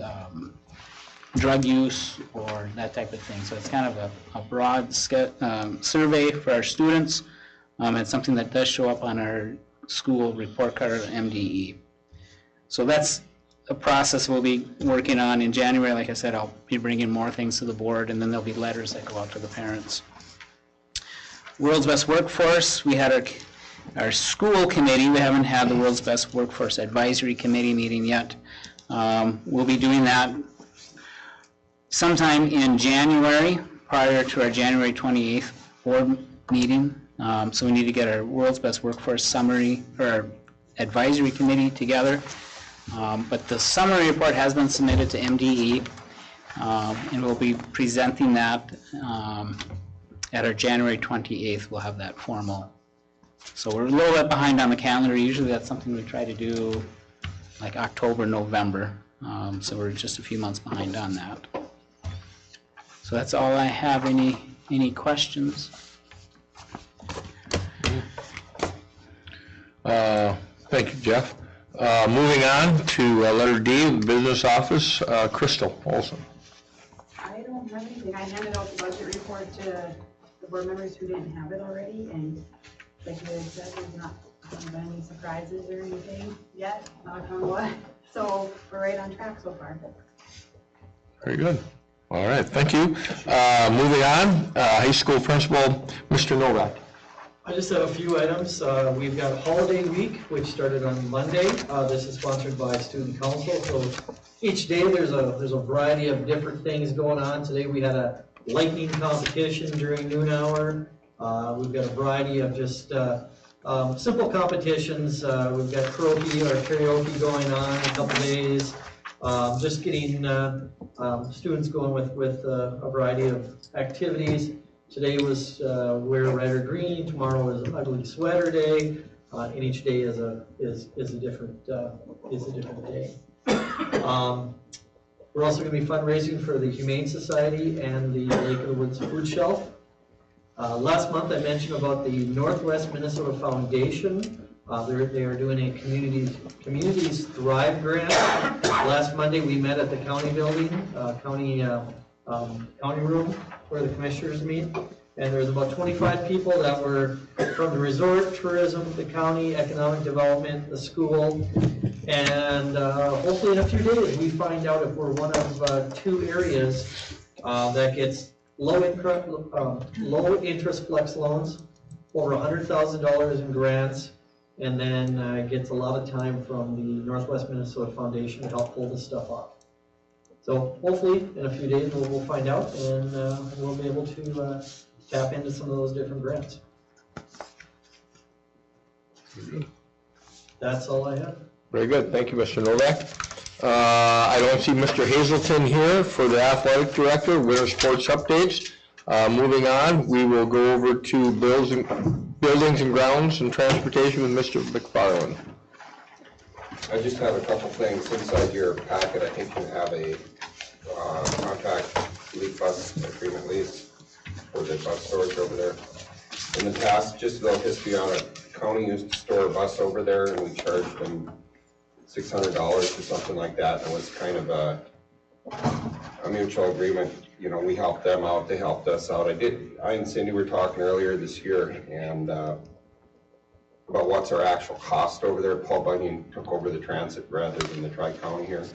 drug use or that type of thing. So it's kind of a broad survey for our students. It's something that does show up on our school report card, MDE. So that's a process we'll be working on in January. Like I said, I'll be bringing more things to the board, and then there'll be letters that go out to the parents. World's Best Workforce, we had our school committee. We haven't had the World's Best Workforce Advisory Committee meeting yet. We'll be doing that sometime in January, prior to our January 28th board meeting. So we need to get our World's Best Workforce summary, or our advisory committee together. But the summary report has been submitted to MDE, and we'll be presenting that at our January 28th. We'll have that formal. So we're a little bit behind on the calendar. Usually that's something we try to do like October, November. So we're just a few months behind on that. So that's all I have. Any questions? Thank you, Jeff. Moving on to letter D, the business office, Crystal Olson. I don't have anything. I handed out the budget report to the board members who didn't have it already, and like you had said, there's not been any surprises or anything yet, knock on wood. So we're right on track so far. Very good. All right, thank you. Moving on, high school principal, Mr. Novak. I just have a few items. We've got Holiday Week, which started on Monday. This is sponsored by Student Council. So each day there's a variety of different things going on. Today we had a lightning competition during noon hour. We've got a variety of just simple competitions. We've got karaoke going on a couple days. Just getting students going with a variety of activities. Today was wear red or green. Tomorrow is ugly sweater day, and each day is a different day. We're also going to be fundraising for the Humane Society and the Lake of the Woods Food Shelf. Last month I mentioned about the Northwest Minnesota Foundation. They are doing a Communities Thrive grant. Last Monday we met at the county building, county room where the commissioners meet, and there's about 25 people that were from the resort, tourism, the county, economic development, the school, and hopefully in a few days we find out if we're one of two areas that gets low interest flex loans, over $100,000 in grants, and then gets a lot of time from the Northwest Minnesota Foundation to help pull this stuff off. So hopefully in a few days we'll find out, and we'll be able to tap into some of those different grants. That's all I have. Very good. Thank you, Mr. Novak. I don't see Mr. Hazelton here for the athletic director, winter sports updates. Moving on, we will go over to buildings and grounds and transportation with Mr. McFarland. I just have a couple things inside your packet. I think you have a contract lease bus agreement lease for the bus storage over there. In the past, just a little history on it, county used to store a bus over there and we charged them $600 or something like that. And it was kind of a mutual agreement. You know, we helped them out, they helped us out. I and Cindy were talking earlier this year and about what's our actual cost over there. Paul Bunyan took over the transit rather than the Tri-County here.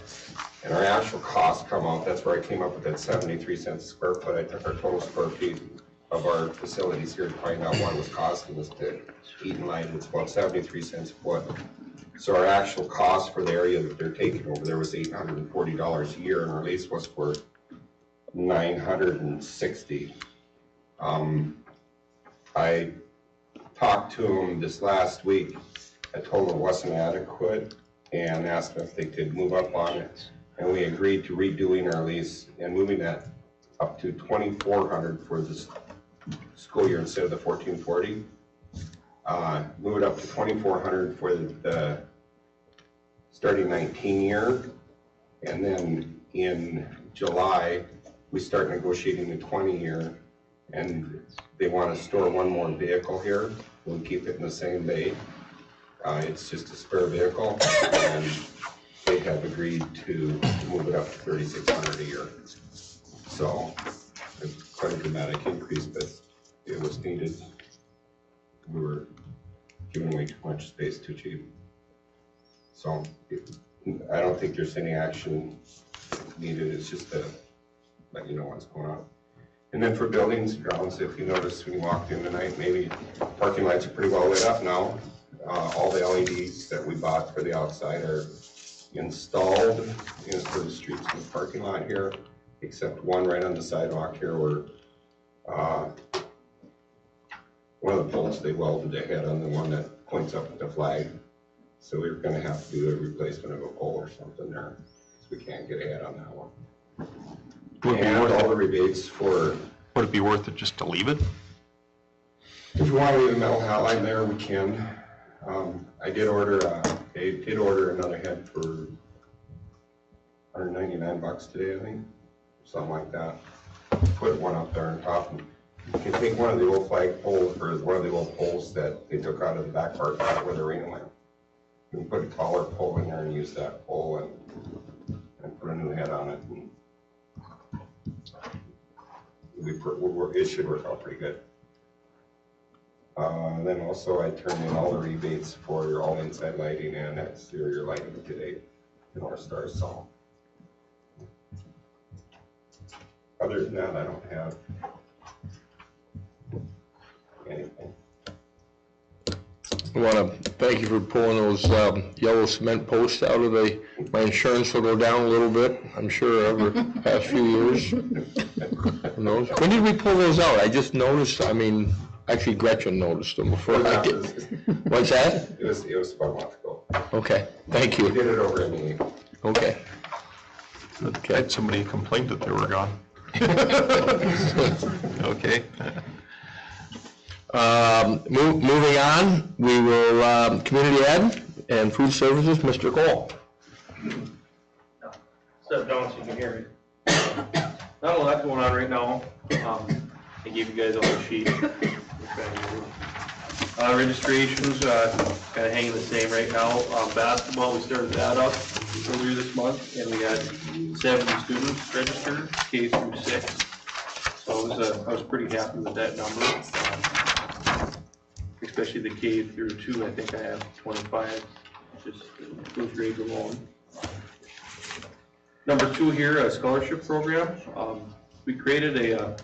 And our actual cost come out, that's where I came up with that 73 cents a square foot. I took our total square feet of our facilities here to find out what it was costing us to heat and light. It's about 73 cents a foot. So our actual cost for the area that they're taking over there was $840 a year, and our lease was for $960. I talked to them this last week. I told them it wasn't adequate and asked them if they could move up on it. And we agreed to redoing our lease and moving that up to $2,400 for this school year instead of the $1,440. Move it up to $2,400 for the starting 19 year. And then in July, we start negotiating the 20 year. And they want to store one more vehicle here. We'll keep it in the same bay. It's just a spare vehicle. And they have agreed to move it up to $3,600 a year. So it's quite a dramatic increase, but it was needed. We were giving away too much space too cheap. So I don't think there's any action needed. It's just to let you know what's going on. And then for buildings and grounds, if you noticed when you walked in tonight, maybe parking lights are pretty well lit up now. All the LEDs that we bought for the outside are installed for the streets and the parking lot here, except one right on the sidewalk here where one of the poles they welded the head on the one that points up at the flag. So we were going to have to do a replacement of a pole or something there, so we can't get ahead on that one. And all the rebates for... Would it be worth it just to leave it? If you want to leave a metal halide there, we can. I did order, they did order another head for $199 today, I think, something like that. Put one up there on top. And you can take one of the old flag poles, or one of the old poles that they took out of the back parking lot where the arena went. You can put a taller pole in there and use that pole and put a new head on it. And it should work out pretty good. Then also I turned in all the rebates for your all inside lighting and exterior lighting today in North Star. So other than that, I don't have anything. I want to thank you for pulling those yellow cement posts out of my insurance will go down a little bit, I'm sure, over the past few years. When did we pull those out? I just noticed, actually Gretchen noticed them before I did. What's that? It was about a month ago. Okay, thank you. We did it over a meeting. Okay. I had somebody complained that they were gone. Okay. Moving on, we will, community ed and food services, Mr. Cole. Step down so you can hear me. Not a lot going on right now. I gave you guys all the sheet. Registrations kind of hanging the same right now. Basketball, we started that up earlier this month, and we had 70 students registered, K through 6. So I was pretty happy with that number. Especially the K through 2, I think I have 25, just those grades alone. Number 2 here, a scholarship program. We created a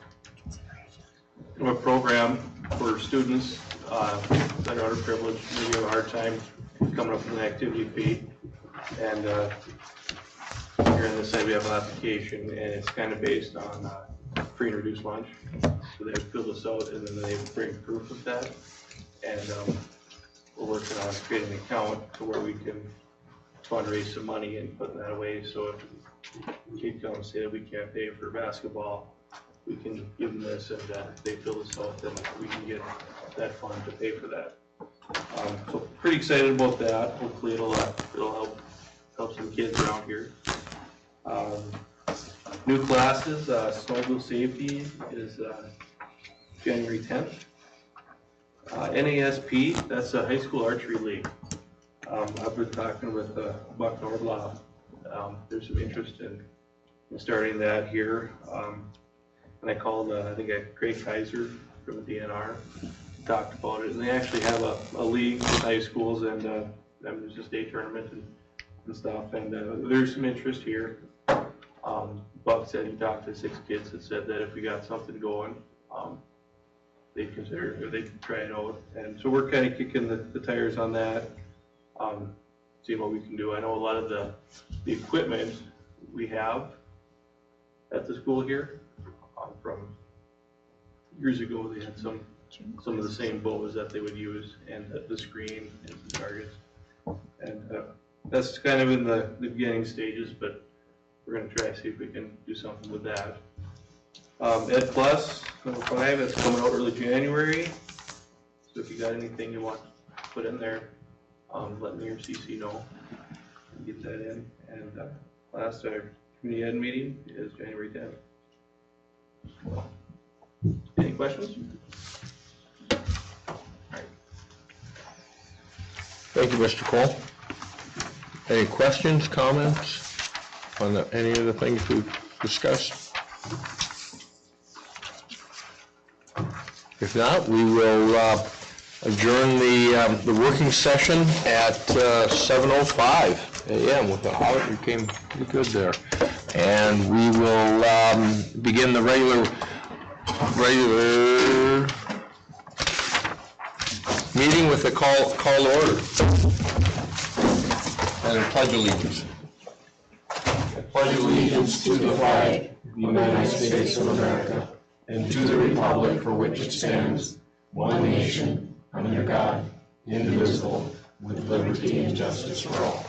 program for students that are underprivileged, maybe have a hard time coming up with an activity fee. And here on this side we have an application, and it's kind of based on free and reduced lunch. So they fill this out and then they bring proof of that. And we're working on creating an account to where we can fundraise some money and putting that away. So if kids come and say that we can't pay for basketball, we can give them this, and if they fill this out, then we can get that fund to pay for that. So pretty excited about that. Hopefully it'll help some kids around here. New classes, snowmobile safety is January 10th. NASP, that's a high school archery league. I've been talking with Buck Nordlaw. There's some interest in starting that here. And I called, I think Craig Kaiser from the DNR, talked about it. And they actually have a league with high schools, and there's a state tournament and stuff. And there's some interest here. Buck said he talked to 6 kids that said that if we got something going, they'd consider, or they could try it out. And so we're kind of kicking the tires on that, seeing what we can do. I know a lot of the equipment we have at the school here, from years ago, they had some of the same bows that they would use, and the screen and some targets. And that's kind of in the beginning stages, but we're gonna try to see if we can do something with that. Ed Plus, number 5, that's coming out early January. So if you got anything you want to put in there, let me or CC know. Get that in. And last, our community ed meeting is January 10th. Any questions? Thank you, Mr. Cole. Any questions, comments on any of the things we've discussed? If not, we will adjourn the working session at 7:05 a.m. with the audit. You came pretty good there. And we will begin the regular meeting with the call order and a pledge allegiance. I pledge allegiance to the flag of the United States of America and to the republic for which it stands, one nation, under God, indivisible, with liberty and justice for all.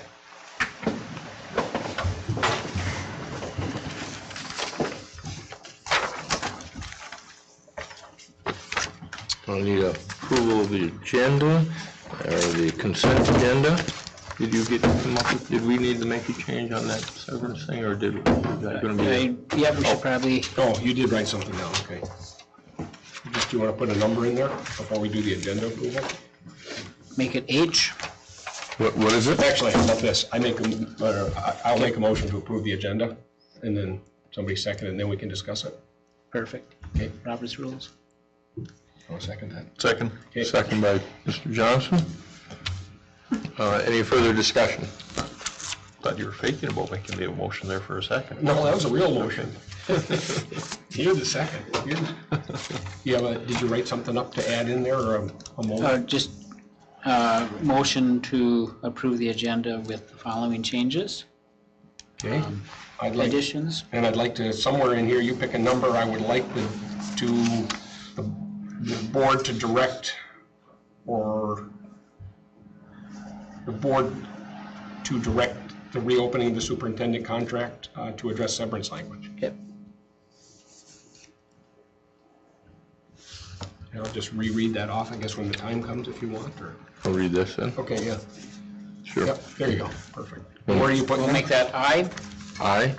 I need approval of the agenda, or the consent agenda. Did you come up with, did we need to make a change on that severance thing, or did, is that going to be? Yeah, we should probably. Oh, you did write something down, okay. Do you want to put a number in there before we do the agenda approval? Make it H. What is it? Actually, how about this? I'll make a motion to approve the agenda, and then somebody second it, and then we can discuss it. Perfect. Okay. Robert's rules. I'll second that. Second. Okay. Second by Mr. Johnson. Any further discussion? Thought you were faking about making the motion there for a second. No, that was a real motion. Here's the second. Did you write something up to add in there, or a motion? Just motion to approve the agenda with the following changes. Okay. Additions. And I'd like to, somewhere in here, you pick a number, I would like the board to direct, or the board to direct the reopening of the superintendent contract to address severance language. Yep. And I'll just reread that off, I guess, when the time comes, if you want, or? I'll read this then. Okay, yeah. Sure. Yep, there you go, perfect. And where are you putting We'll make that I, Aye.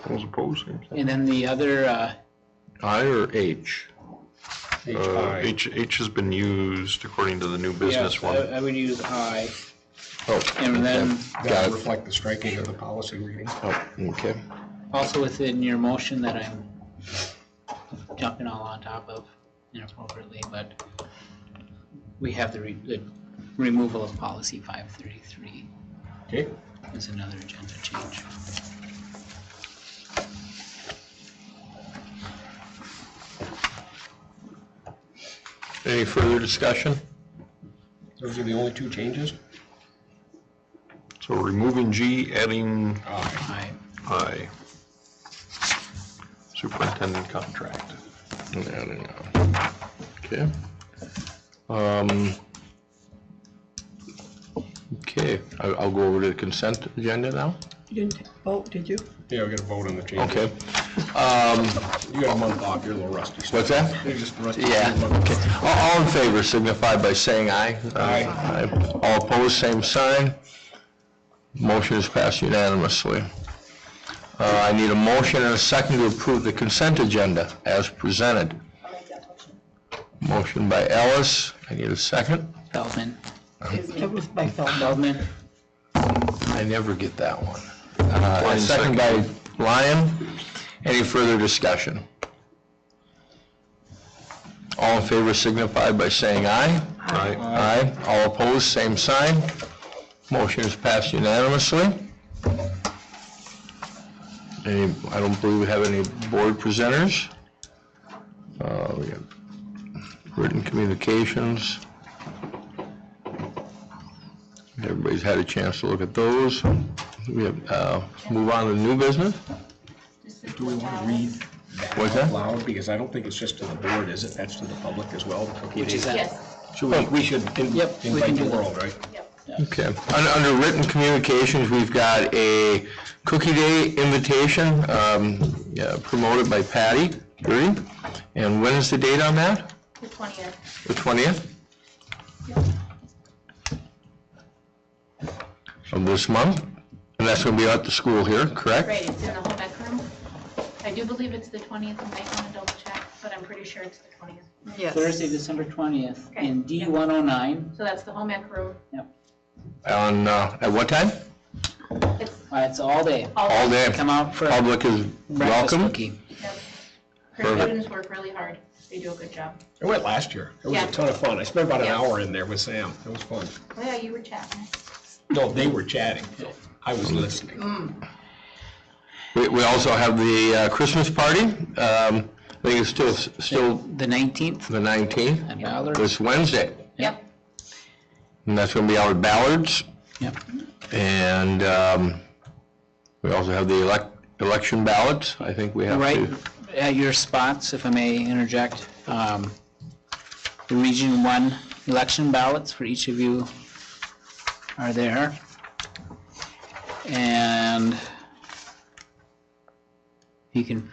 Those opposed, same thing. and then the other, I or H? H has been used according to the new business yeah, one. I would use I. Oh, And then That would reflect the striking of the policy reading. Oh, okay. also within your motion that I'm jumping all on top of inappropriately, but we have the removal of policy 533. Okay. Is another agenda change. Any further discussion? Those are the only two changes? So removing G, adding I. I. Superintendent contract. Okay. Okay, I'll go over to the consent agenda now. You didn't vote, did you? Yeah, we got to vote on the changes. Okay. You got a month off, you're a little rusty. What's that? You're just rusty. Yeah, okay. All in favor signify by saying aye. Aye. All opposed, same sign. Motion is passed unanimously. I need a motion and a second to approve the consent agenda as presented. I'll make that motion. Motion by Ellis. I need a second. Feldman. It was by Feldman. Feldman. I never get that one. Second by Lyon. Any further discussion? All in favor signify by saying aye. Aye. Aye. All opposed, same sign. Motion is passed unanimously. I don't believe we have any board presenters. We got written communications. Everybody's had a chance to look at those. We have, move on to new business. Do we want to read What's that that? out loud? Because I don't think it's just to the board, is it? That's to the public as well, the cookie Which is day. that? Yes, So we should Yep, we invite can the do that. world, right? Okay. Under written communications, we've got a Cookie Day invitation promoted by Patty Curie. And when is the date on that? the 20th. The 20th? Of this month? And that's going to be at the school here, correct? Right, it's in the home ec room. I do believe it's the 20th, I might want to double check, but I'm pretty sure it's the 20th. Yes. Thursday, December 20th, Okay. in D109. So that's the home ec room. On, at what time? It's all day. All day. Come out for Public is breakfast welcome. cookie. Yep. Her Perfect. students work really hard. They do a good job. I went last year. It was Yeah. a ton of fun. I spent about an Yeah. hour in there with Sam. It was fun. Oh yeah, you were chatting. No, they were chatting. I was listening. We also have the Christmas party. I think it's still The 19th the 19th. at Ballard. This Wednesday. Yep. And that's going to be out at Ballards. Yep. And we also have the election ballots. I think we have Right to. at your spots, if I may interject, the Region 1 election ballots for each of you are there. And you can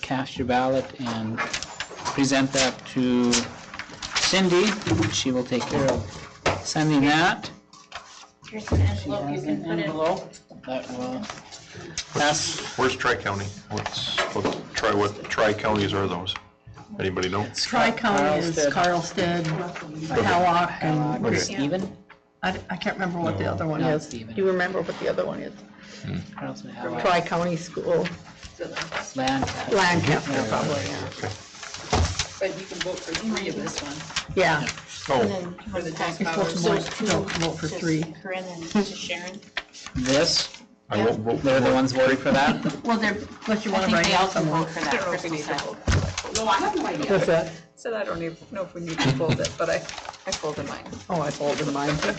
cast your ballot and present that to Cindy. She will take care of sending that. Here's an envelope you can put in. That will pass. Where's Tri-County? What Tri-Counties are those? Anybody know? Tri-County is Carlsted, Howard, and Okay. Stephen? I can't remember what the other one No, is. Stephen. Do you remember what the other one is? Carlson, Howard, Tri-County School, Lancaster. Lancaster probably, yeah. But you can vote for 3 of this one. Yeah. Oh, For the tax You're supposed powers. to vote for 3. Corinne and to Sharon. This, I won't vote for they're the it. ones voting for that? Well, they're, but you I want to think write they it also somewhere. vote for that, Crystal said. No, I have no idea. What's that? Said I don't even know if we need to fold it, but I folded mine. Oh, I folded mine too.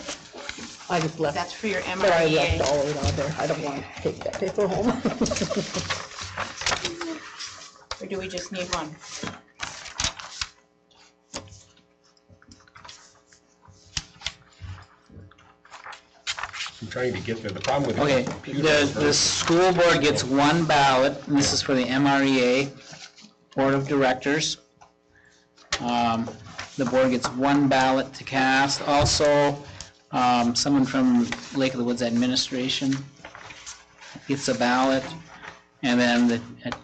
I just left, That's for your but I left MREA. all of it out there. I don't want to take that paper home. Or do we just need one? I'm trying to get there. The problem with Okay, the computer. the school board gets one ballot, and this is for the MREA Board of Directors. The board gets one ballot to cast. Also, someone from Lake of the Woods Administration gets a ballot, and then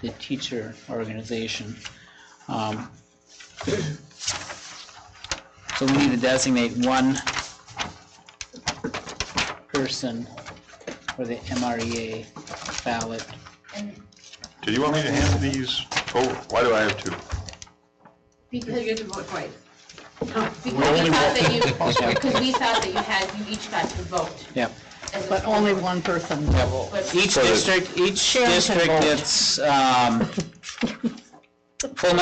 the teacher organization. So we need to designate one person for the MREA ballot. And Did you want me to hand these? Oh, why do I have two? because, You get to vote twice. because we thought that you, because we thought that you each got to vote. Yep. as a But school only board. one person will vote. But Each So the- district Sharon can vote. gets, full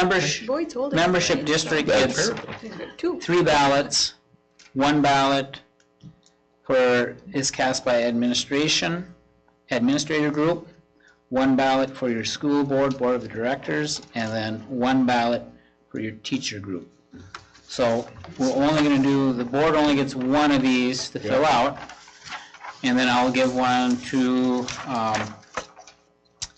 membership district gets 3 ballots. One ballot is cast by administrator group, one ballot for your school board, board of directors, and then one ballot for your teacher group. So we're only gonna do, the board only gets one of these to fill out, and then I'll give one to,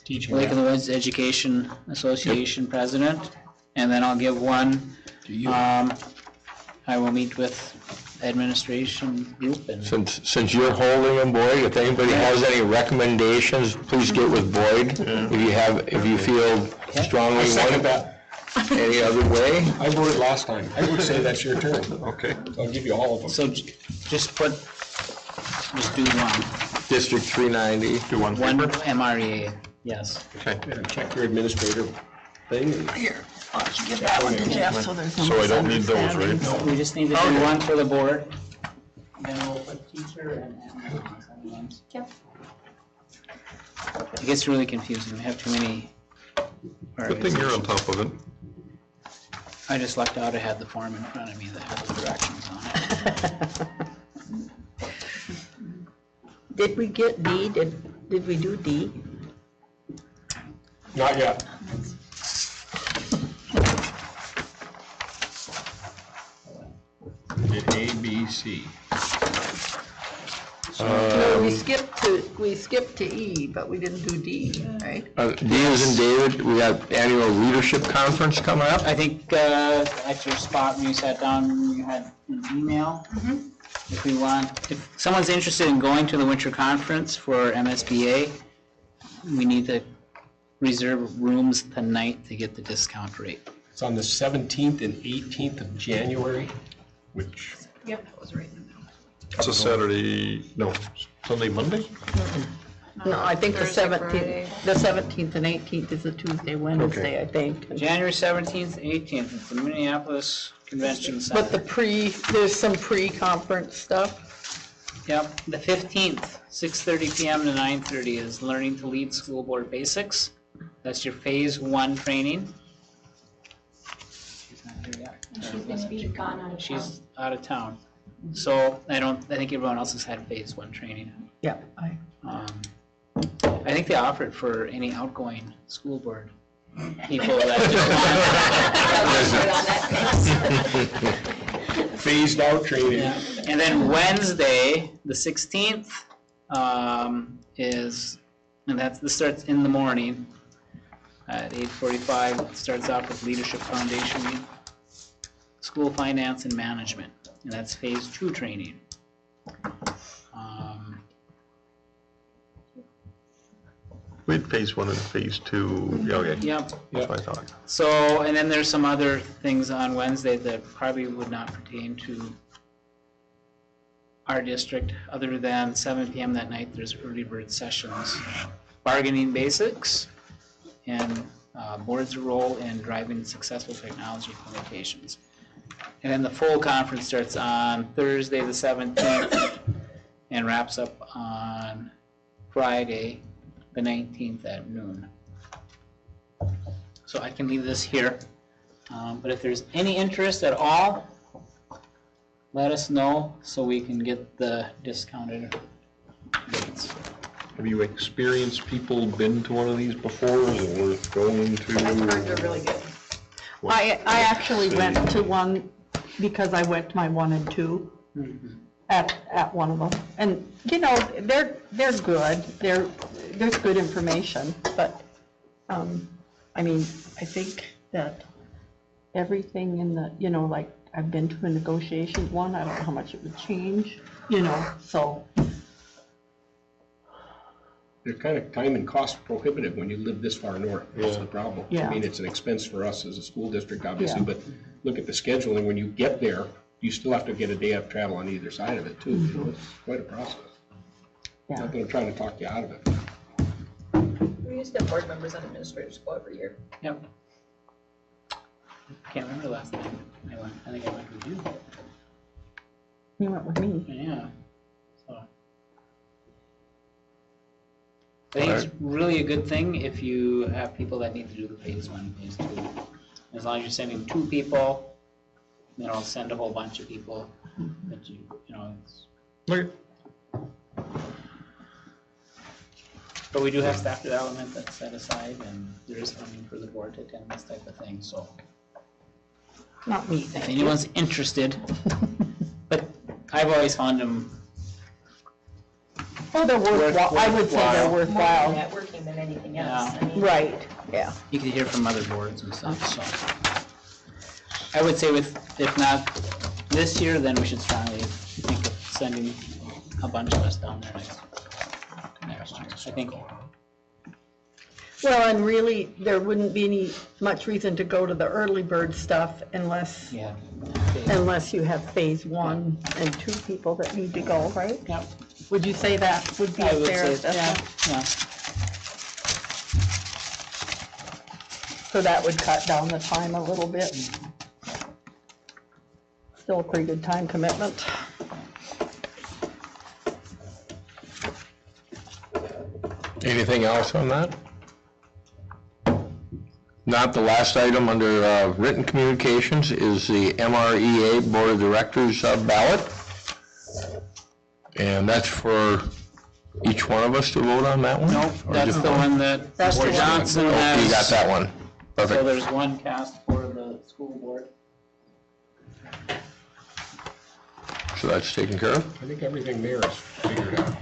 Teaching. Lake of the Woods Education Association president, and then I'll give one, To you. I will meet with administration group and. Since you're holding them, Boyd, if anybody has any recommendations, please get with Boyd. If you feel strongly I second one that. any other way. I voted last time. I would say that's your turn. Okay. I'll give you all of them. So just do one. District 390. Do one One paper? MREA, yes. Okay. Yeah, check your administrator thing. and- Here, I'll just give that one to Jeff so there's no So I don't need those, misunderstandings. right? We just need to do one for the board. Then we'll put teacher and ones. Yep. It gets really confusing, we have too many. Good thing you're on top of it. I just lucked out, I had the form in front of me that had the directions on it. Did we get D? Did we do D? Not yet. Did A, B, C. No, we skipped to E, but we didn't do D, right? D as in David, we got annual leadership conference coming up. I think at your spot when you sat down, you had an email. If someone's interested in going to the winter conference for MSBA, we need to reserve rooms tonight to get the discount rate. It's on the 17th and 18th of January. Which, Yep, that was right in the middle. it's a Saturday, no, Sunday, Monday? No, I think the Thursday, 17th and 18th is a Tuesday, Wednesday, I think. January 17th, 18th, at the Minneapolis Convention Center. But there's some pre-conference stuff. Yep, the 15th, 6:30 PM to 9:30 is Learning to Lead School Board Basics. That's your Phase 1 training. She's not here yet. She's out of town. So I think everyone else has had Phase 1 training. Yeah. I think they offer it for any outgoing school board people that just Phased out training. Yeah. And then Wednesday, the 16th, this starts in the morning at 8:45. It starts off with Leadership Foundation, School Finance and Management, and that's Phase 2 training. We had phase 1 and phase 2, yeah, okay. Yep. That's what I thought. So, and then there's some other things on Wednesday that probably would not pertain to our district, other than 7 PM that night, there's early bird sessions. Bargaining basics, and board's role in driving successful technology implementations. And then the full conference starts on Thursday, the 17th, and wraps up on Friday, the 19th at noon. So I can leave this here, but if there's any interest at all, let us know so we can get the discounted rates. Have you experienced people been to one of these before? Is it worth going to? They're really good. I actually went to one because I went to my 1 and 2 at one of them. And, they're good. There's good information, but, I think that everything in the, like, I've been to a negotiations one, I don't know how much it would change, so. They're kind of time and cost prohibitive when you live this far north. That's the problem. Yeah. It's an expense for us as a school district, obviously, Yeah. but look at the scheduling. When you get there, you still have to get a day of travel on either side of it, too. It's quite a process. Yeah. Not that I'm trying to talk you out of it. We used to have board members on administrators go every year. Yep. Can't remember the last time I went. I think I went with you. You went with me. Yeah. So. I think it's really a good thing if you have people that need to do the phase 1, phase 2. As long as you're sending 2 people, send a whole bunch of people that it's. Okay. But we do have staff development that's set aside, and there is funding for the board to attend this type of thing, so. Not me, If thank you. anyone's interested, but I've always found them. Oh, they're worthwhile. I would say they're More worthwhile. networking than anything else. Yeah. I mean, Right, yeah. You can hear from other boards and stuff, so. I would say if not this year, then we should strongly think of sending a bunch of us down there next year. I think, Well, and really, there wouldn't be much reason to go to the early bird stuff unless yeah. you have phase 1 and 2 people that need to go, right? Yep. Would you say that would be I a would fair say, assessment? yeah. So that would cut down the time a little bit. Still a pretty good time commitment. Anything else on that? Not the last item under written communications is the MREA Board of Directors ballot. And that's for each one of us to vote on that one? Nope, Or that's just the one? one that That's the Mr. one. Johnson Oh, has. you got that one. So Perfect. there's one cast for the school board. So that's taken care of? I think everything there is figured out.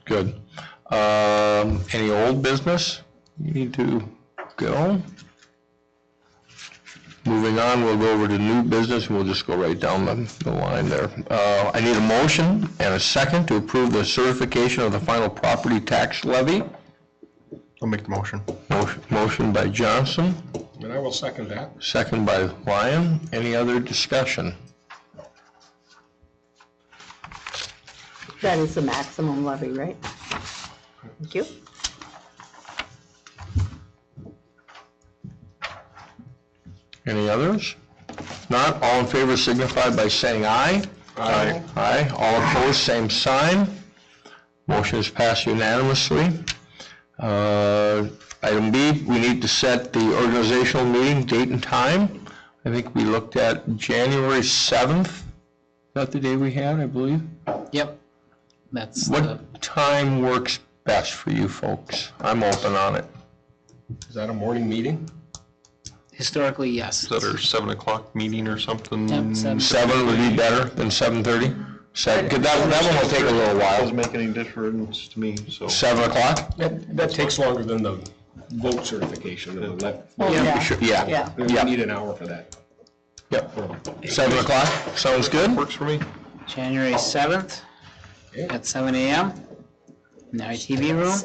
Good. Any old business you need to go? Moving on, we'll go over to new business, and we'll just go right down the line there. I need a motion and a second to approve the certification of the final property tax levy. I'll make the motion. Motion by Johnson, And I will second that. second by Lyon. Any other discussion? That is the maximum levy, right? Thank you. Any others? Not, all in favor signify by saying aye. Aye. Aye, all opposed, same sign. Motion is passed unanimously. Item B, we need to set the organizational meeting date and time. I think we looked at January 7th. Is that the day we had, I believe? Yep. That's the, What time works best for you folks? I'm open on it. Is that a morning meeting? historically, yes. Is that our 7 o'clock meeting or something? Yep, 7. 7 would be better than 7:30? That one will take a little while. Doesn't make any difference to me, so. 7 o'clock? That takes longer than the vote certification. Oh, yeah. Sure, yeah. Yeah. We need an hour for that. Yep. 7 o'clock, sounds good? Works for me. January 7th at 7 a.m. in the ITV room.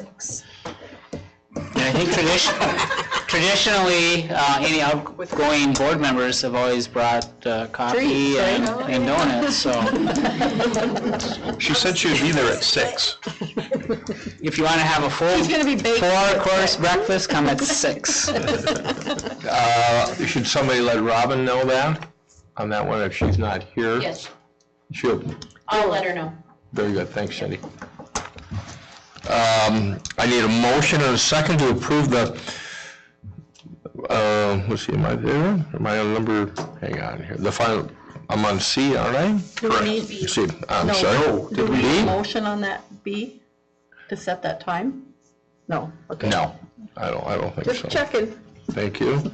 And I think traditionally, any outgoing board members have always brought coffee Treats, and right? and donuts, so She said she would be there at 6. if you want to have a full She's gonna be baking. 4-course breakfast, come at 6. Should somebody let Robin know that, on that one, if she's not here? Yes, She'll, I'll let her know. very good, thanks, Cindy. I need a motion and a second to approve the, let's see, am I there? Am I on number, hang on here, the final, I'm on C, aren't I? Do we need, C, I'm no, sorry. do we need a B? motion on that B to set that time? No, okay. No, I don't think so. Just checking. Thank you.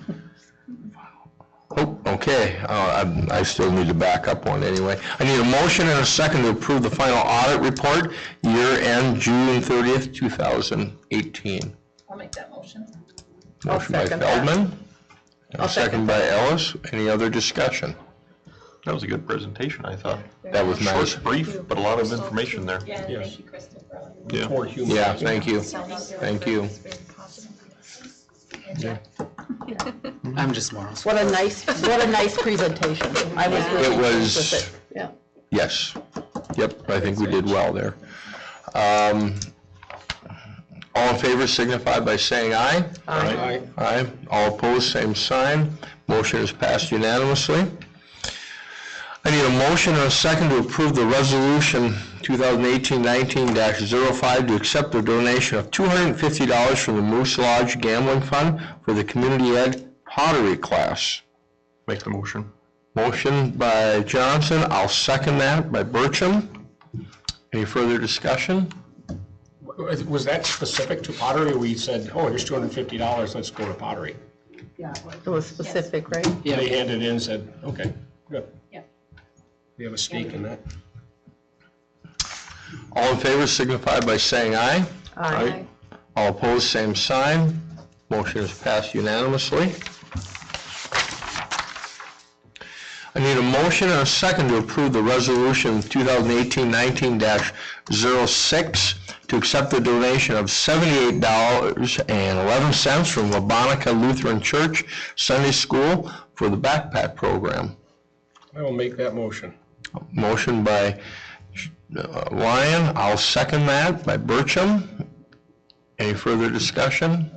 Oh, okay, I still need to back up one anyway. I need a motion and a second to approve the final audit report, year-end June 30th, 2018. I'll make that motion. Motion by second that. Feldman, and second by Ellis. Any other discussion? That was a good presentation, I thought. That was nice. Short, brief, but a lot of information there. Yeah, Yes. thank you, Kristen, for all your. Yeah. More human. Yeah, thank you. Thank you. I'm just more. What a nice presentation. I was really It pleased was- with it. Yeah. Yes. Yep, I think we did well there. All in favor signify by saying aye. Aye. Aye. All opposed, same sign. Motion is passed unanimously. I need a motion and a second to approve the resolution 2018-19-05 to accept the donation of $250 from the Moose Lodge Gambling Fund for the Community Ed pottery class. Make the motion. Motion by Johnson, I'll second that, by Burcham. Any further discussion? Was that specific to pottery, or we said, oh, here's $250, let's go to pottery? Yeah, It was specific, right? Yeah. They handed in and said, okay, good. Yeah. We have a stake in that. All in favor signify by saying aye. Aye. All opposed, same sign. Motion is passed unanimously. I need a motion and a second to approve the resolution 2018-19-06 to accept the donation of $78.11 from Wabonica Lutheran Church Sunday School for the backpack program. I will make that motion. Motion by Lyon, I'll second that, by Burcham. Any further discussion?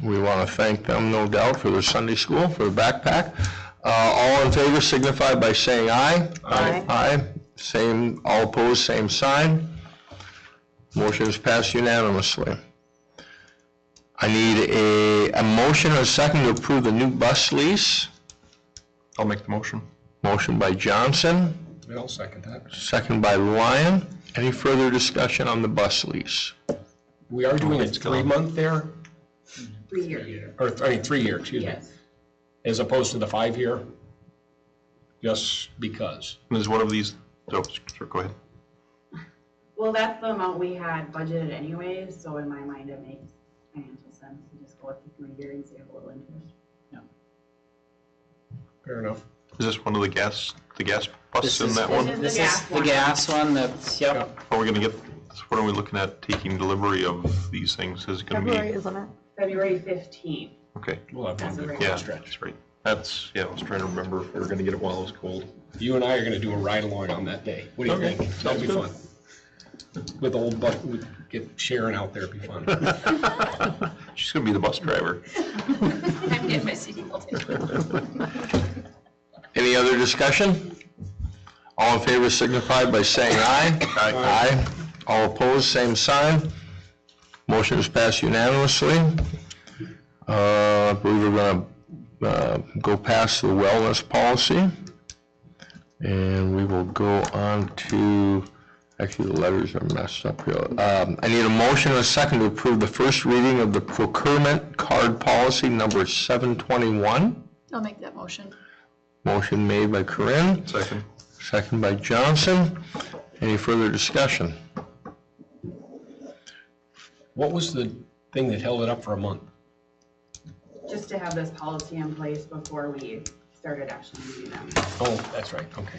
We want to thank them, no doubt, for their Sunday school, for the backpack. All in favor signify by saying aye. Aye. Aye. Same, all opposed, same sign. Motion is passed unanimously. I need a motion and a second to approve the new bus lease. I'll make the motion. Motion by Johnson, I'll second that. second by Lyon. Any further discussion on the bus lease? We are doing a 3-month there, 3 years. or, 3 year, excuse me, Yes. as opposed to the 5-year, just because. Is one of these, oh, sure, go ahead. Well, that's the amount we had budgeted anyways, so in my mind, it makes financial sense to just go with the 3 year and save a little interest. Fair enough. Is this one of the gas buses in that this one? is This the is gas the one. gas one, that's, yep. Are we gonna get, when are we looking at taking delivery of these things? Is it gonna February, be? isn't it? February 15th. Okay, We'll have one good yeah, cold stretch. that's right. That's, yeah, I was trying to remember if we were gonna get it while it was cold. You and I are gonna do a ride along on that day. What do you Okay, think? That'd be sounds fun. With old Buck, we'd get Sharon out there, it'd be fun. She's gonna be the bus driver. I'm getting my seatbelt in. Any other discussion? All in favor signify by saying aye. Aye. All opposed, same sign. Motion is passed unanimously. I believe we're gonna go past the wellness policy. And we will go on to, actually the letters are messed up here. I need a motion and a second to approve the first reading of the procurement card policy number 721. I'll make that motion. Motion made by Corinne, Second. second by Johnson. Any further discussion? What was the thing that held it up for a month? Just to have this policy in place before we started actually using them. Oh, that's right, okay.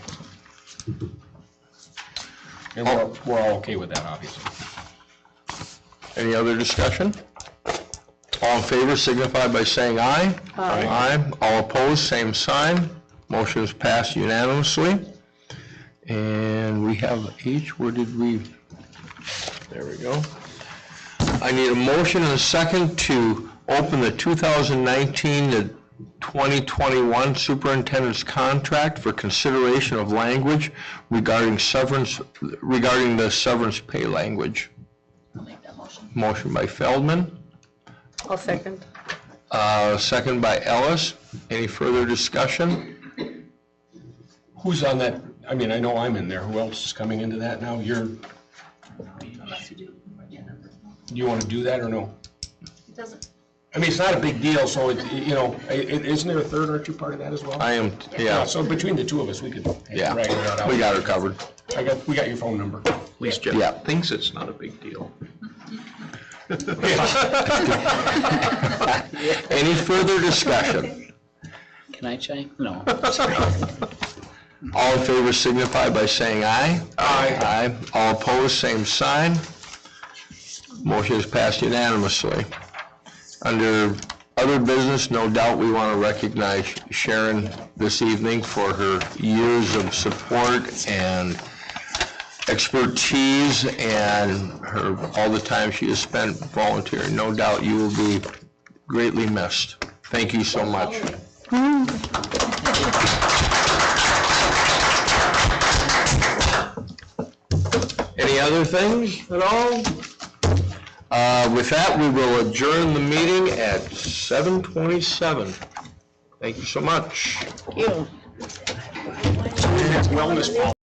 And we're all okay with that, obviously. Any other discussion? All in favor signify by saying aye. Aye. All opposed, same sign. Motion is passed unanimously. And we have H, where did we, there we go. I need a motion and a second to open the 2019 to 2021 superintendent's contract for consideration of language regarding the severance pay language. I'll make that motion. Motion by Feldman, I'll second. second by Ellis. Any further discussion? Who's on that? I mean, I know I'm in there. Who else is coming into that now? Unless you do. Do you want to do that or no? It doesn't. I mean, it's not a big deal, so isn't there a third or two part of that as well? I am, yeah, So between the two of us, we could yeah, drag that out. we got her covered. We got your phone number. At least Jeff Yeah. thinks it's not a big deal. Any further discussion? Can I chime? No. All in favor signify by saying aye. Aye. Aye. All opposed, same sign. Motion is passed unanimously. Under other business, no doubt we want to recognize Sharon this evening for her years of support and expertise and all the time she has spent volunteering. No doubt you will be greatly missed. Thank you so much. Any other things at all? With that, we will adjourn the meeting at 7:27. Thank you so much. You. Wellness policy.